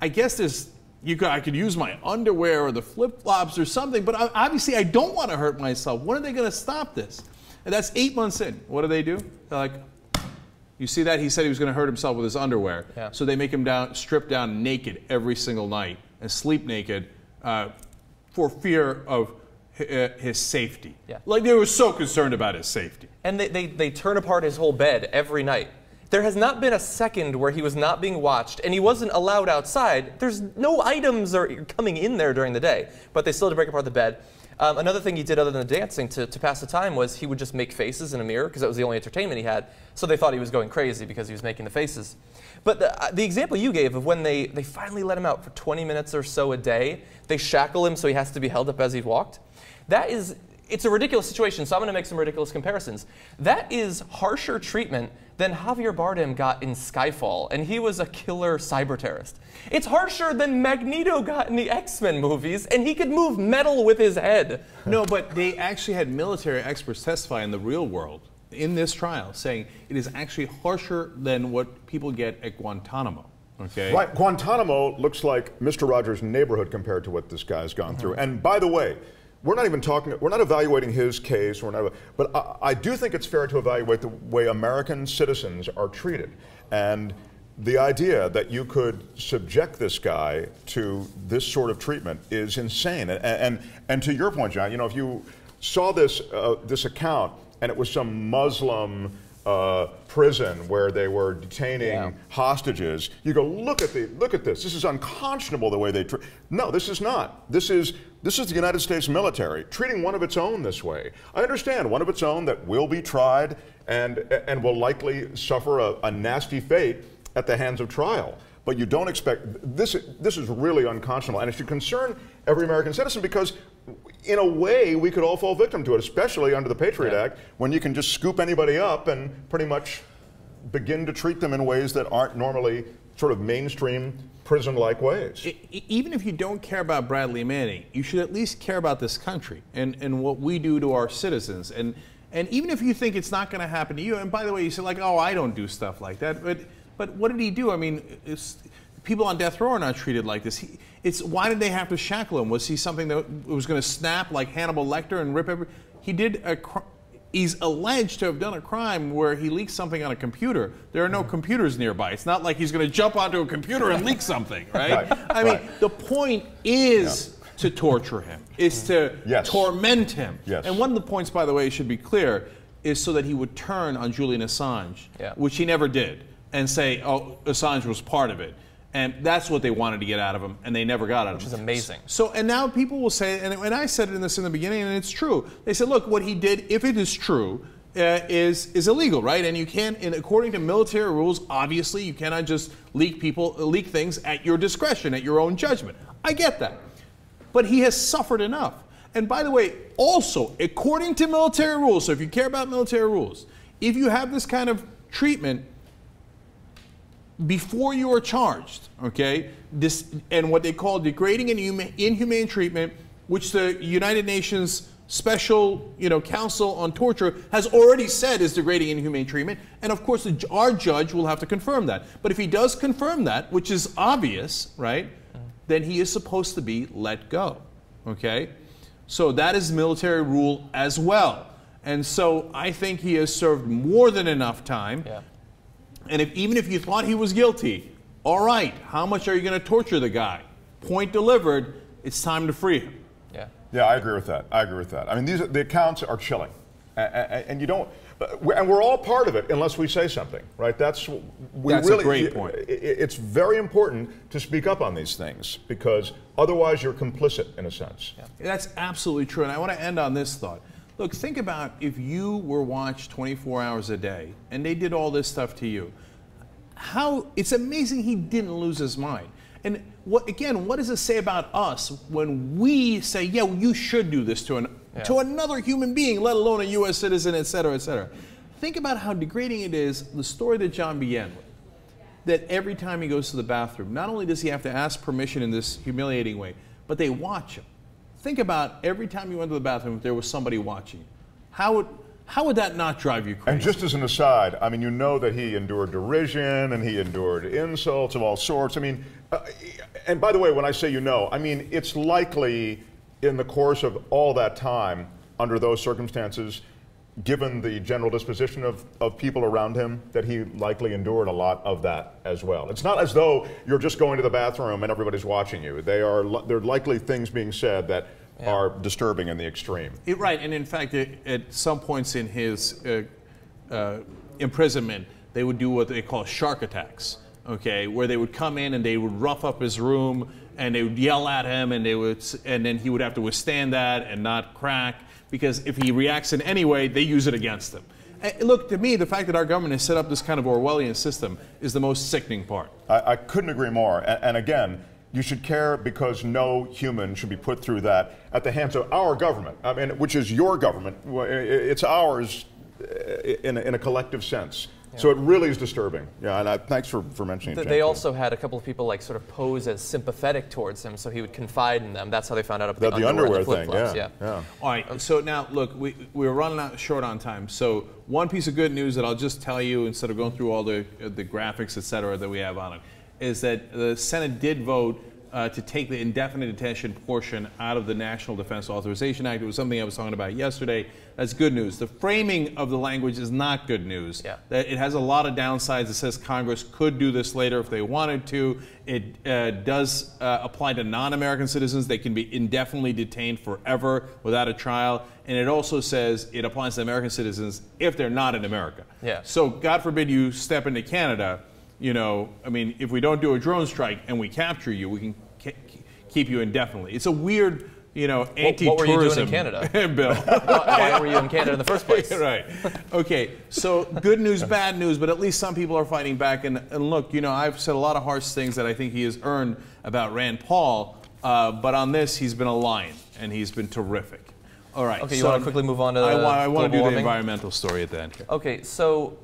I guess I could use my underwear or the flip-flops or something, but obviously I don't want to hurt myself. When are they going to stop this? And that's 8 months in. What do? They're like, you see that? He said he was going to hurt himself with his underwear. Yeah. So they make him strip down naked every single night and sleep naked for fear of his safety. Yeah. Like they were so concerned about his safety. And they turn apart his whole bed every night. There has not been a second where he was not being watched, and he wasn't allowed outside. There's no items coming in there during the day, but they still had to break apart the bed. Another thing he did other than the dancing to pass the time was he would just make faces in a mirror because that was the only entertainment he had. So they thought he was going crazy because he was making the faces. But the example you gave of when they finally let him out for 20 minutes or so a day, they shackle him so he has to be held up as he walked. It's a ridiculous situation, so I'm going to make some ridiculous comparisons. That is harsher treatment than Javier Bardem got in Skyfall, and he was a killer cyber terrorist. It's harsher than Magneto got in the X-Men movies, and he could move metal with his head. No, but they actually had military experts testify in the real world in this trial, saying it is actually harsher than what people get at Guantanamo. Okay. Right, Guantanamo looks like Mr. Rogers' neighborhood compared to what this guy's gone through. And by the way, we're not evaluating his case, but I do think it's fair to evaluate the way American citizens are treated. And the idea that you could subject this guy to this sort of treatment is insane. And to your point, John, if you saw this account and it was some Muslim prison where they were detaining hostages. You go, look at this. This is unconscionable the way they treat. No, this is not. This is the United States military treating one of its own this way. I understand one of its own that will be tried and will likely suffer a nasty fate at the hands of trial. But you don't expect this. This is really unconscionable, and it should concern every American citizen because, in a way, we could all fall victim to it, especially under the Patriot Act, when you can just scoop anybody up and pretty much begin to treat them in ways that aren't normally sort of mainstream prison-like ways. Even if you don't care about Bradley Manning, you should at least care about this country and what we do to our citizens. And even if you think it's not going to happen to you, and by the way, you say like, oh, I don't do stuff like that, but what did he do? I mean, people on death row are not treated like this. Why did they have to shackle him? Was he something that was going to snap like Hannibal Lecter and rip every? He's alleged to have done a crime where he leaked something on a computer. There are no computers nearby. It's not like he's going to jump onto a computer and leak something, right? I mean, the point is to torture him, is to torment him. Yes. And one of the points, by the way, should be clear, is so that he would turn on Julian Assange, which he never did, and say, oh, Assange was part of it. And that's what they wanted to get out of him, and they never got out of him. Which is amazing. So, and now people will say, and I said it in the beginning, and it's true. They said, look, what he did, if it is true, is illegal, right? And you can't, and according to military rules, obviously, you cannot just leak things at your discretion, at your own judgment. I get that. But he has suffered enough. And by the way, also, according to military rules, so if you care about military rules, if you have this kind of treatment, before you are charged, okay, and what they call degrading and inhumane treatment, which the United Nations Special Council on Torture has already said is degrading and inhumane treatment, and of course our judge will have to confirm that. But if he does confirm that, which is obvious, right, then he is supposed to be let go, okay? So that is military rule as well. And so I think he has served more than enough time. Yeah. And even if you thought he was guilty, all right, how much are you going to torture the guy? Point delivered, it's time to free him. Yeah, I agree with that. I agree with that. I mean, the accounts are chilling. And you don't, and we're all part of it unless we say something, right? That's a great point. It's very important to speak up on these things because otherwise you're complicit in a sense. Yeah. That's absolutely true. And I want to end on this thought. Look, think about if you were watched 24 hours a day and they did all this stuff to you. It's amazing he didn't lose his mind. And what does it say about us when we say, yeah, you should do this to another human being, let alone a U.S. citizen, et cetera, et cetera. Think about how degrading it is, the story that John began with, that every time he goes to the bathroom, not only does he have to ask permission in this humiliating way, but they watch him. Think about every time you went to the bathroom, if there was somebody watching. How would that not drive you crazy? And just as an aside, I mean, you know that he endured derision and he endured insults of all sorts. I mean, and by the way, when I say I mean, it's likely in the course of all that time, under those circumstances, given the general disposition of people around him, that he likely endured a lot of that as well. It's not as though you're just going to the bathroom and everybody's watching you. There are likely things being said that are disturbing in the extreme. Right, and in fact, at some points in his imprisonment, they would do what they call shark attacks, okay, where they would come in and they would rough up his room and they would yell at him and then he would have to withstand that and not crack, because if he reacts in any way, they use it against him. And look, to me, the fact that our government has set up this kind of Orwellian system is the most sickening part. I couldn't agree more. And again, you should care because no human should be put through that at the hands of our government, I mean, which is your government. It's ours in a collective sense. Yeah. So it really is disturbing. Yeah, and thanks for mentioning it. They also had a couple of people sort of pose as sympathetic towards him, so he would confide in them. That's how they found out about the underwear thing. Yeah. All right. So now, look, we're running short on time. So one piece of good news that I'll just tell you, instead of going through all the graphics, et cetera, that we have on it, is that the Senate did vote to take the indefinite detention portion out of the National Defense Authorization Act. It was something I was talking about yesterday. That's good news. The framing of the language is not good news. Yeah. It has a lot of downsides. It says Congress could do this later if they wanted to. It does apply to non-American citizens. They can be indefinitely detained forever without a trial. And it also says it applies to American citizens if they're not in America. Yeah. So God forbid you step into Canada. You know, I mean, if we don't do a drone strike and we capture you, we can keep you indefinitely. It's a weird, you know, anti-tourism. What were you doing in Canada, Bill? Why were you in Canada in the first place? Right. Okay. So good news, bad news, but at least some people are fighting back. And look, you know, I've said a lot of harsh things that I think he has earned about Rand Paul, but on this, he's been a lion, and he's been terrific. All right. Okay, you want to quickly move on to I want to do warming? the environmental story at the end here. Okay, so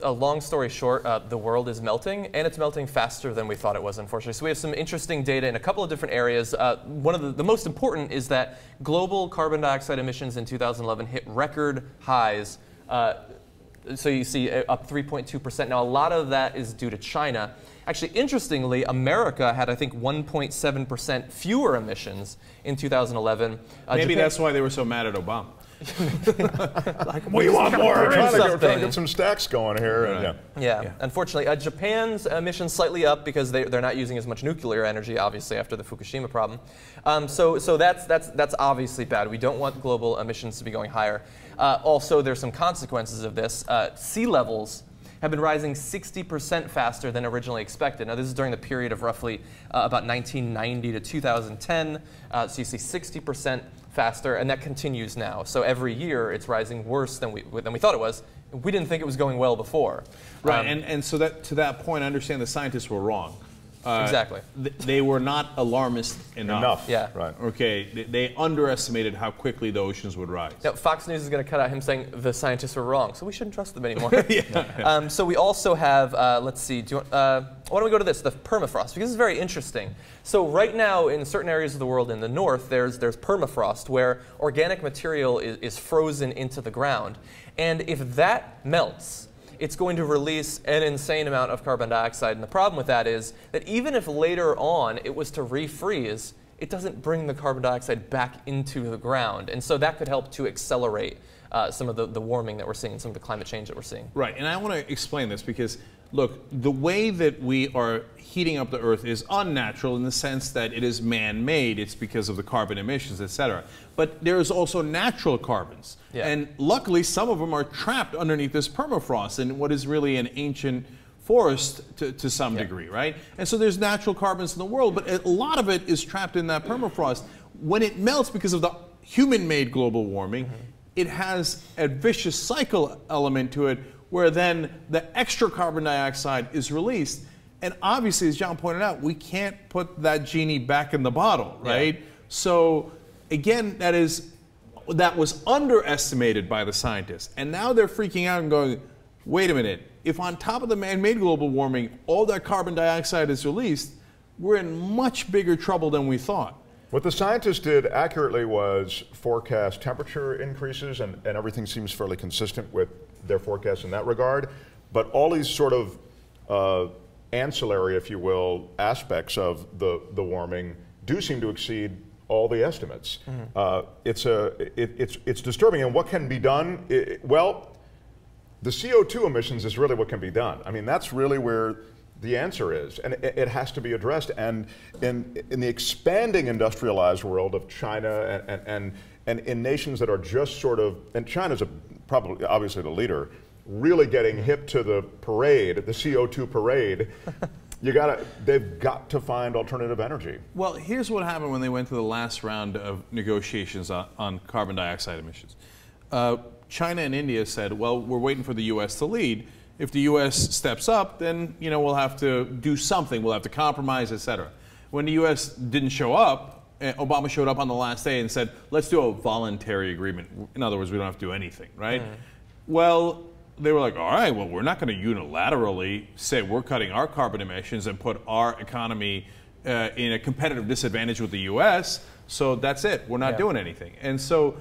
long story short, the world is melting, and it's melting faster than we thought it was, unfortunately. So we have some interesting data in a couple of different areas. One of the most important is that global carbon dioxide emissions in 2011 hit record highs. So you see up 3.2%. Now, a lot of that is due to China. Actually, interestingly, America had, I think, 1.7% fewer emissions in 2011. Maybe that's why they were so mad at Obama. Like, we want more. We're trying to get some stacks going here. Right. Yeah. Unfortunately, Japan's emissions slightly up because they're not using as much nuclear energy, obviously, after the Fukushima problem. So that's obviously bad. We don't want global emissions to be going higher. Also, there's some consequences of this. Sea levels have been rising 60% faster than originally expected. Now, this is during the period of roughly about 1990 to 2010. So you see 60% faster, and that continues now. So every year, it's rising worse than we thought it was. We didn't think it was going well before. Right, and so that to that point, I understand the scientists were wrong. Exactly. They were not alarmist enough. Yeah. Right. Okay. They underestimated how quickly the oceans would rise. Now, Fox News is going to cut out him saying the scientists were wrong, so we shouldn't trust them anymore. So we also have, let's see, why don't we go to this, the permafrost, because this is very interesting. So right now, in certain areas of the world in the north, there's permafrost, where organic material is frozen into the ground. And if that melts, it's going to release an insane amount of carbon dioxide. And the problem with that is that even if later on it was to refreeze, it doesn't bring the carbon dioxide back into the ground. And so that could help to accelerate some of the warming that we're seeing, some of the climate change that we're seeing. Right, and I want to explain this because, look, the way that we are heating up the Earth is unnatural in the sense that it is man-made. It's because of the carbon emissions, etc. But there's also natural carbons. Yeah. And luckily, some of them are trapped underneath this permafrost in what is really an ancient forest to some degree, right? And so there's natural carbons in the world, but a lot of it is trapped in that permafrost. When it melts because of the human-made global warming, it has a vicious cycle element to it where then the extra carbon dioxide is released. And obviously, as John pointed out, we can't put that genie back in the bottle, right? Yeah. So again, that was underestimated by the scientists. And now they're freaking out and going, wait a minute, if on top of the man-made global warming, all that carbon dioxide is released, we're in much bigger trouble than we thought. What the scientists did accurately was forecast temperature increases, and everything seems fairly consistent with their forecasts in that regard. But all these sort of ancillary, if you will, aspects of the warming do seem to exceed all the estimates. It's disturbing. And what can be done? Well, the CO2 emissions is really what can be done. I mean, that's really where the answer is, and it has to be addressed. And in the expanding industrialized world of China and in nations that are just sort of, and China's probably obviously the leader, really getting hip to the parade, the CO2 parade, they've got to find alternative energy. Well, here's what happened when they went to the last round of negotiations on carbon dioxide emissions. China and India said, well, we're waiting for the U.S. to lead. If the U.S. steps up, then we'll have to do something. We'll have to compromise, etc. When the U.S. didn't show up, Obama showed up on the last day and said, let's do a voluntary agreement. In other words, we don't have to do anything, right? Well, they were like, all right, well, we're not going to unilaterally say we're cutting our carbon emissions and put our economy in a competitive disadvantage with the U.S., so that's it. We're not doing anything. And so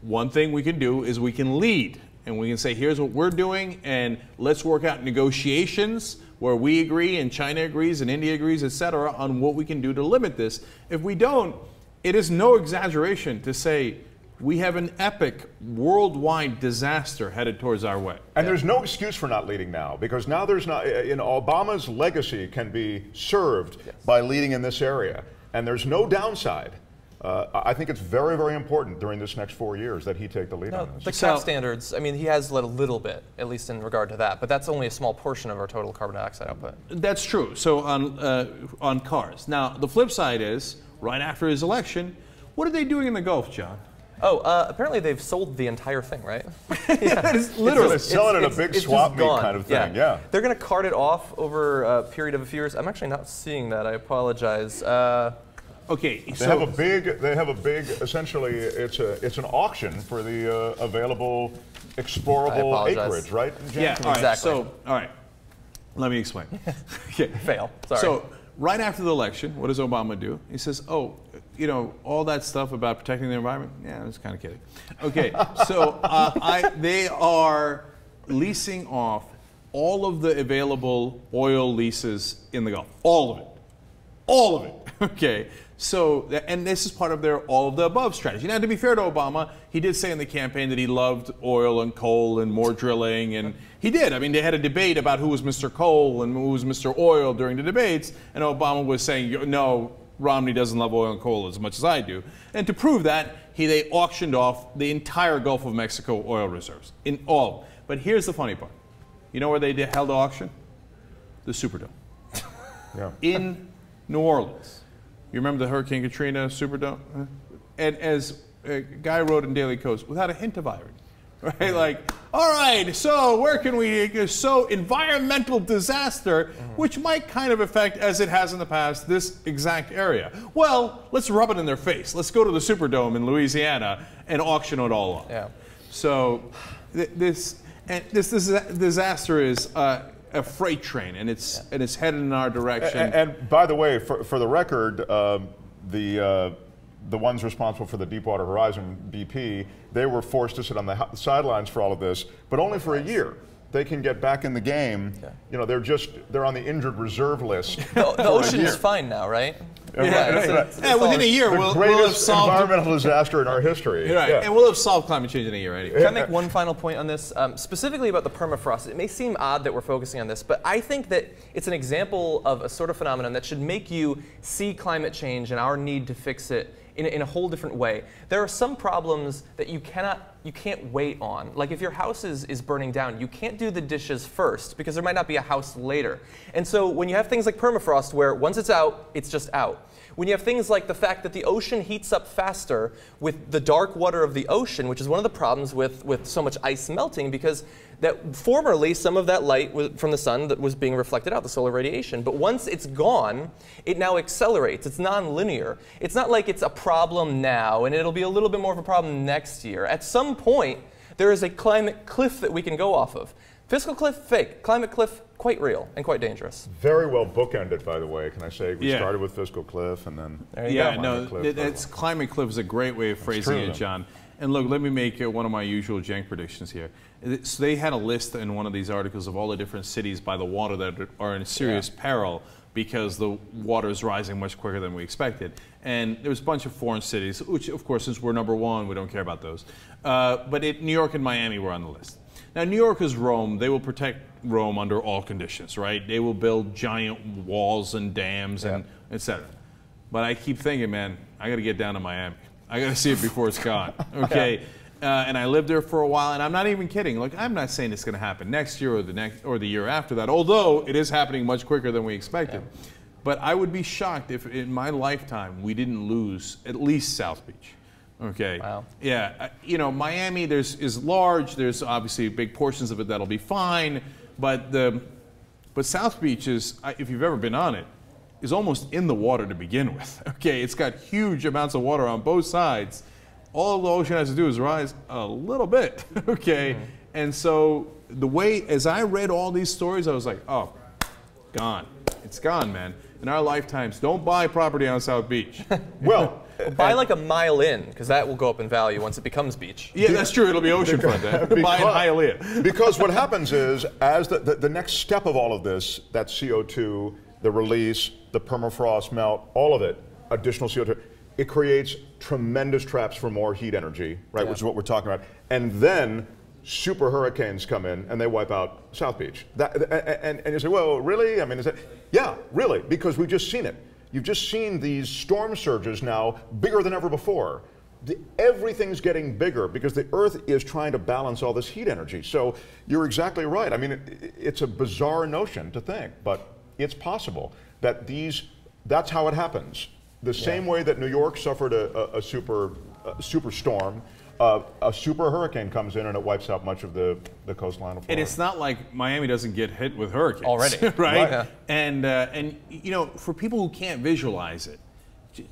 one thing we can do is we can lead. And we can say, here's what we're doing, and let's work out negotiations where we agree and China agrees and India agrees, etc., on what we can do to limit this. If we don't, it is no exaggeration to say we have an epic worldwide disaster headed towards our way. And there's no excuse for not leading now, because now there's not, Obama's legacy can be served by leading in this area. And there's no downside. I think it's very, very important during this next 4 years that he take the lead on this. The cap standards, I mean, he has led a little bit, at least in regard to that, but that's only a small portion of our total carbon dioxide output. That's true. So on cars. Now, the flip side is, right after his election, what are they doing in the Gulf, John? Oh, apparently they've sold the entire thing, right? That is literally selling it a big swap meet kind of thing. Yeah. They're going to cart it off over a period of a few years. I'm actually not seeing that. I apologize. Okay, they have a big. Essentially, it's an auction for the available explorable acreage, right? Yeah, exactly. So, all right, let me explain. Okay, fail. Sorry. So, right after the election, what does Obama do? He says, "Oh, you know, all that stuff about protecting the environment. Yeah, I was kind of kidding." Okay, so they are leasing off all of the available oil leases in the Gulf, all of it. Okay. So, and this is part of their all of the above strategy. Now, to be fair to Obama, he did say in the campaign that he loved oil and coal and more drilling, and he did. I mean, they had a debate about who was Mr. Coal and who was Mr. Oil during the debates, and Obama was saying, no, Romney doesn't love oil and coal as much as I do. And to prove that, they auctioned off the entire Gulf of Mexico oil reserves, in all. But here's the funny part. You know where they held the auction? The Superdome. Yeah. In New Orleans. You remember the Hurricane Katrina Superdome? And as a guy wrote in Daily Kos, without a hint of irony, right? Like, all right, so where can we sow environmental disaster, which might kind of affect, as it has in the past, this exact area? Well, let's rub it in their face. Let's go to the Superdome in Louisiana and auction it all off. Yeah. So this disaster is a freight train, and it's headed in our direction. And by the way, for the record, the ones responsible for the Deepwater Horizon, BP, they were forced to sit on the sidelines for all of this, but only for a year. They can get back in the game. Yeah. You know, they're on the injured reserve list. The ocean is fine now, right? Yeah, within a year, we'll have solved environmental disaster in our history. Right, yeah. And we'll have solved climate change in a year anyway. Can I make one final point on this? Specifically about the permafrost. It may seem odd that we're focusing on this, but I think that it's an example of a sort of phenomenon that should make you see climate change and our need to fix it in a whole different way. There are some problems that you can't wait on. Like if your house is burning down, you can't do the dishes first because there might not be a house later. And so when you have things like permafrost where once it's out, it's just out. When you have things like the fact that the ocean heats up faster with the dark water of the ocean, which is one of the problems with so much ice melting, because that formerly some of that light from the sun that was being reflected out, the solar radiation. But once it's gone, it now accelerates. It's non-linear. It's not like it's a problem now and it'll be a little bit more of a problem next year. At some point, there is a climate cliff that we can go off of. Fiscal cliff, fake. Climate cliff, quite real and quite dangerous. Very well bookended, by the way. Can I say we started with fiscal cliff and then climate cliff is a great way of phrasing it, John. And look, let me make one of my usual jank predictions here. So they had a list in one of these articles of all the different cities by the water that are in serious peril because the water is rising much quicker than we expected. And there was a bunch of foreign cities, which, of course, since we're #1, we don't care about those. But New York and Miami were on the list. Now, New York is Rome. They will protect Rome under all conditions, right? They will build giant walls and dams and et cetera. But I keep thinking, man, I got to get down to Miami. I got to see it before it's gone, okay? And I lived there for a while, and I'm not even kidding. Like, I'm not saying it's going to happen next year or the year after that, although it is happening much quicker than we expected. Yeah. But I would be shocked if in my lifetime we didn't lose at least South Beach. Okay. Wow. Yeah. You know, Miami is large. There's obviously big portions of it that'll be fine, but South Beach is, if you've ever been on it, is almost in the water to begin with. Okay. It's got huge amounts of water on both sides. All the ocean has to do is rise a little bit. Okay. Mm-hmm. And so the way, as I read all these stories, I was like, oh, gone. It's gone, man. In our lifetimes, don't buy property on South Beach. Well, Buy like a mile in, because that will go up in value once it becomes beach. Yeah, that's true. It'll be oceanfront then. Buy a mile in. Because what happens is, as the next step of all of this, that CO2, the release, the permafrost melt, all of it, additional CO2, it creates tremendous traps for more heat energy, right, which is what we're talking about. And then super hurricanes come in and they wipe out South Beach. And you say, well, really? I mean, is that? Yeah, really, because we've just seen it. You've just seen these storm surges now bigger than ever before. Everything's getting bigger because the Earth is trying to balance all this heat energy. So you're exactly right. I mean, it's a bizarre notion to think, but it's possible that that's how it happens. The same way that New York suffered a super storm, a super hurricane comes in and it wipes out much of the coastline of Florida. And it's not like Miami doesn't get hit with hurricanes already, right? Yeah. And you know, for people who can't visualize it,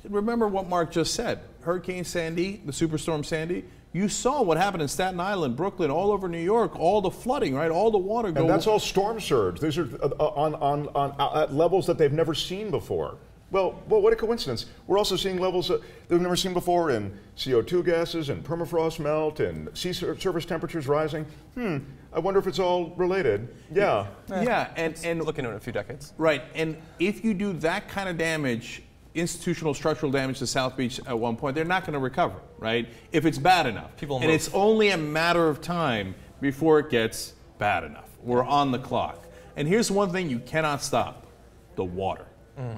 remember what Mark just said. Hurricane Sandy, the superstorm Sandy. You saw what happened in Staten Island, Brooklyn, all over New York, all the flooding, right? All the water going. And that's all storm surge. These are at levels that they've never seen before. Well, what a coincidence. We're also seeing levels that they've never seen before in CO2 gases and permafrost melt and sea surface temperatures rising. I wonder if it's all related. Yeah. Yeah, and look into it in a few decades. Right, and if you do that kind of damage, institutional structural damage to South Beach at one point, they're not going to recover, right? If it's bad enough. People and it's only a matter of time before it gets bad enough. We're on the clock. And here's one thing you cannot stop: the water.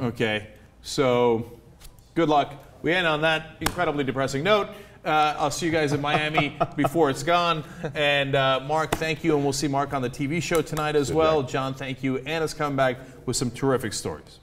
Okay? So, good luck. We end on that incredibly depressing note. I'll see you guys in Miami before it's gone. And Mark, thank you. And we'll see Mark on the TV show tonight as well. John, thank you. Anna's come back with some terrific stories.